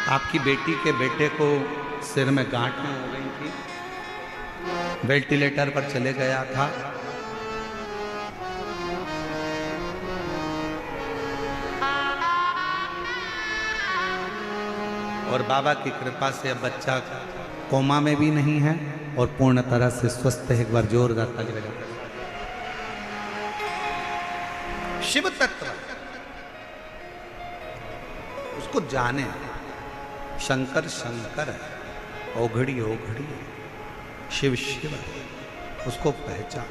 आपकी बेटी के बेटे को सिर में गांठें हो गई थी, वेंटिलेटर पर चले गया था। और बाबा की कृपा से अब बच्चा कोमा में भी नहीं है और पूर्ण तरह से स्वस्थ है। एक बार जोरदार ताली बजाओ। शिव तत्व उसको जाने, शंकर शंकर है, ओघड़ी ओघड़ी है, शिव शिव है, उसको पहचान।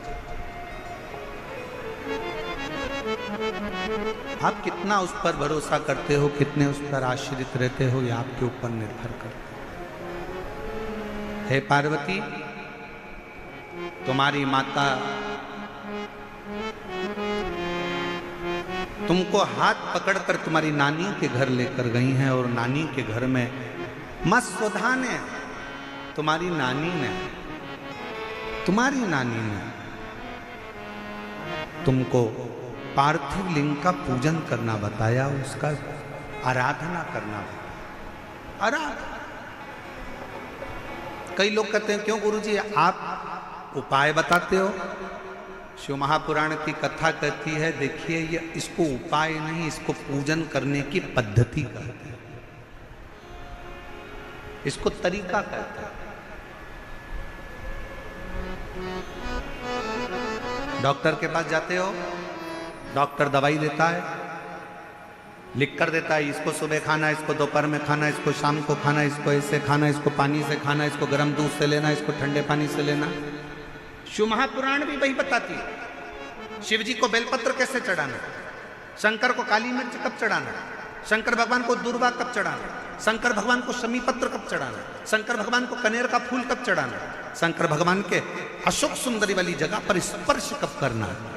आप कितना उस पर भरोसा करते हो, कितने उस पर आश्रित रहते हो, ये आपके ऊपर निर्भर करता है। हे पार्वती, तुम्हारी माता तुमको हाथ पकड़कर तुम्हारी नानी के घर लेकर गई हैं और नानी के घर में मां सुधा ने, तुम्हारी नानी ने तुमको पार्थिव लिंग का पूजन करना बताया, उसका आराधना करना बताया। आराधना। कई लोग कहते हैं क्यों गुरुजी आप उपाय बताते हो? शिव महापुराण की कथा कहती है, देखिए ये इसको उपाय नहीं, इसको पूजन करने की पद्धति कहते हैं, इसको तरीका कहते हैं। डॉक्टर के पास जाते हो, डॉक्टर दवाई देता है, लिख कर देता है, इसको सुबह खाना, इसको दोपहर में खाना, इसको शाम को खाना, इसको ऐसे खाना, इसको पानी से खाना, इसको गर्म दूध से लेना, इसको ठंडे पानी से लेना। शिव महापुराण भी वही बताती है। शिव जी को बेलपत्र कैसे चढ़ाना, शंकर को काली मिर्च कब चढ़ाना, शंकर भगवान को दूर्वा कब चढ़ाना, शंकर भगवान को शमी पत्र कब चढ़ाना है, शंकर भगवान को कनेर का फूल कब चढ़ाना है, शंकर भगवान के अशोक सुंदरी वाली जगह पर स्पर्श कब करना है।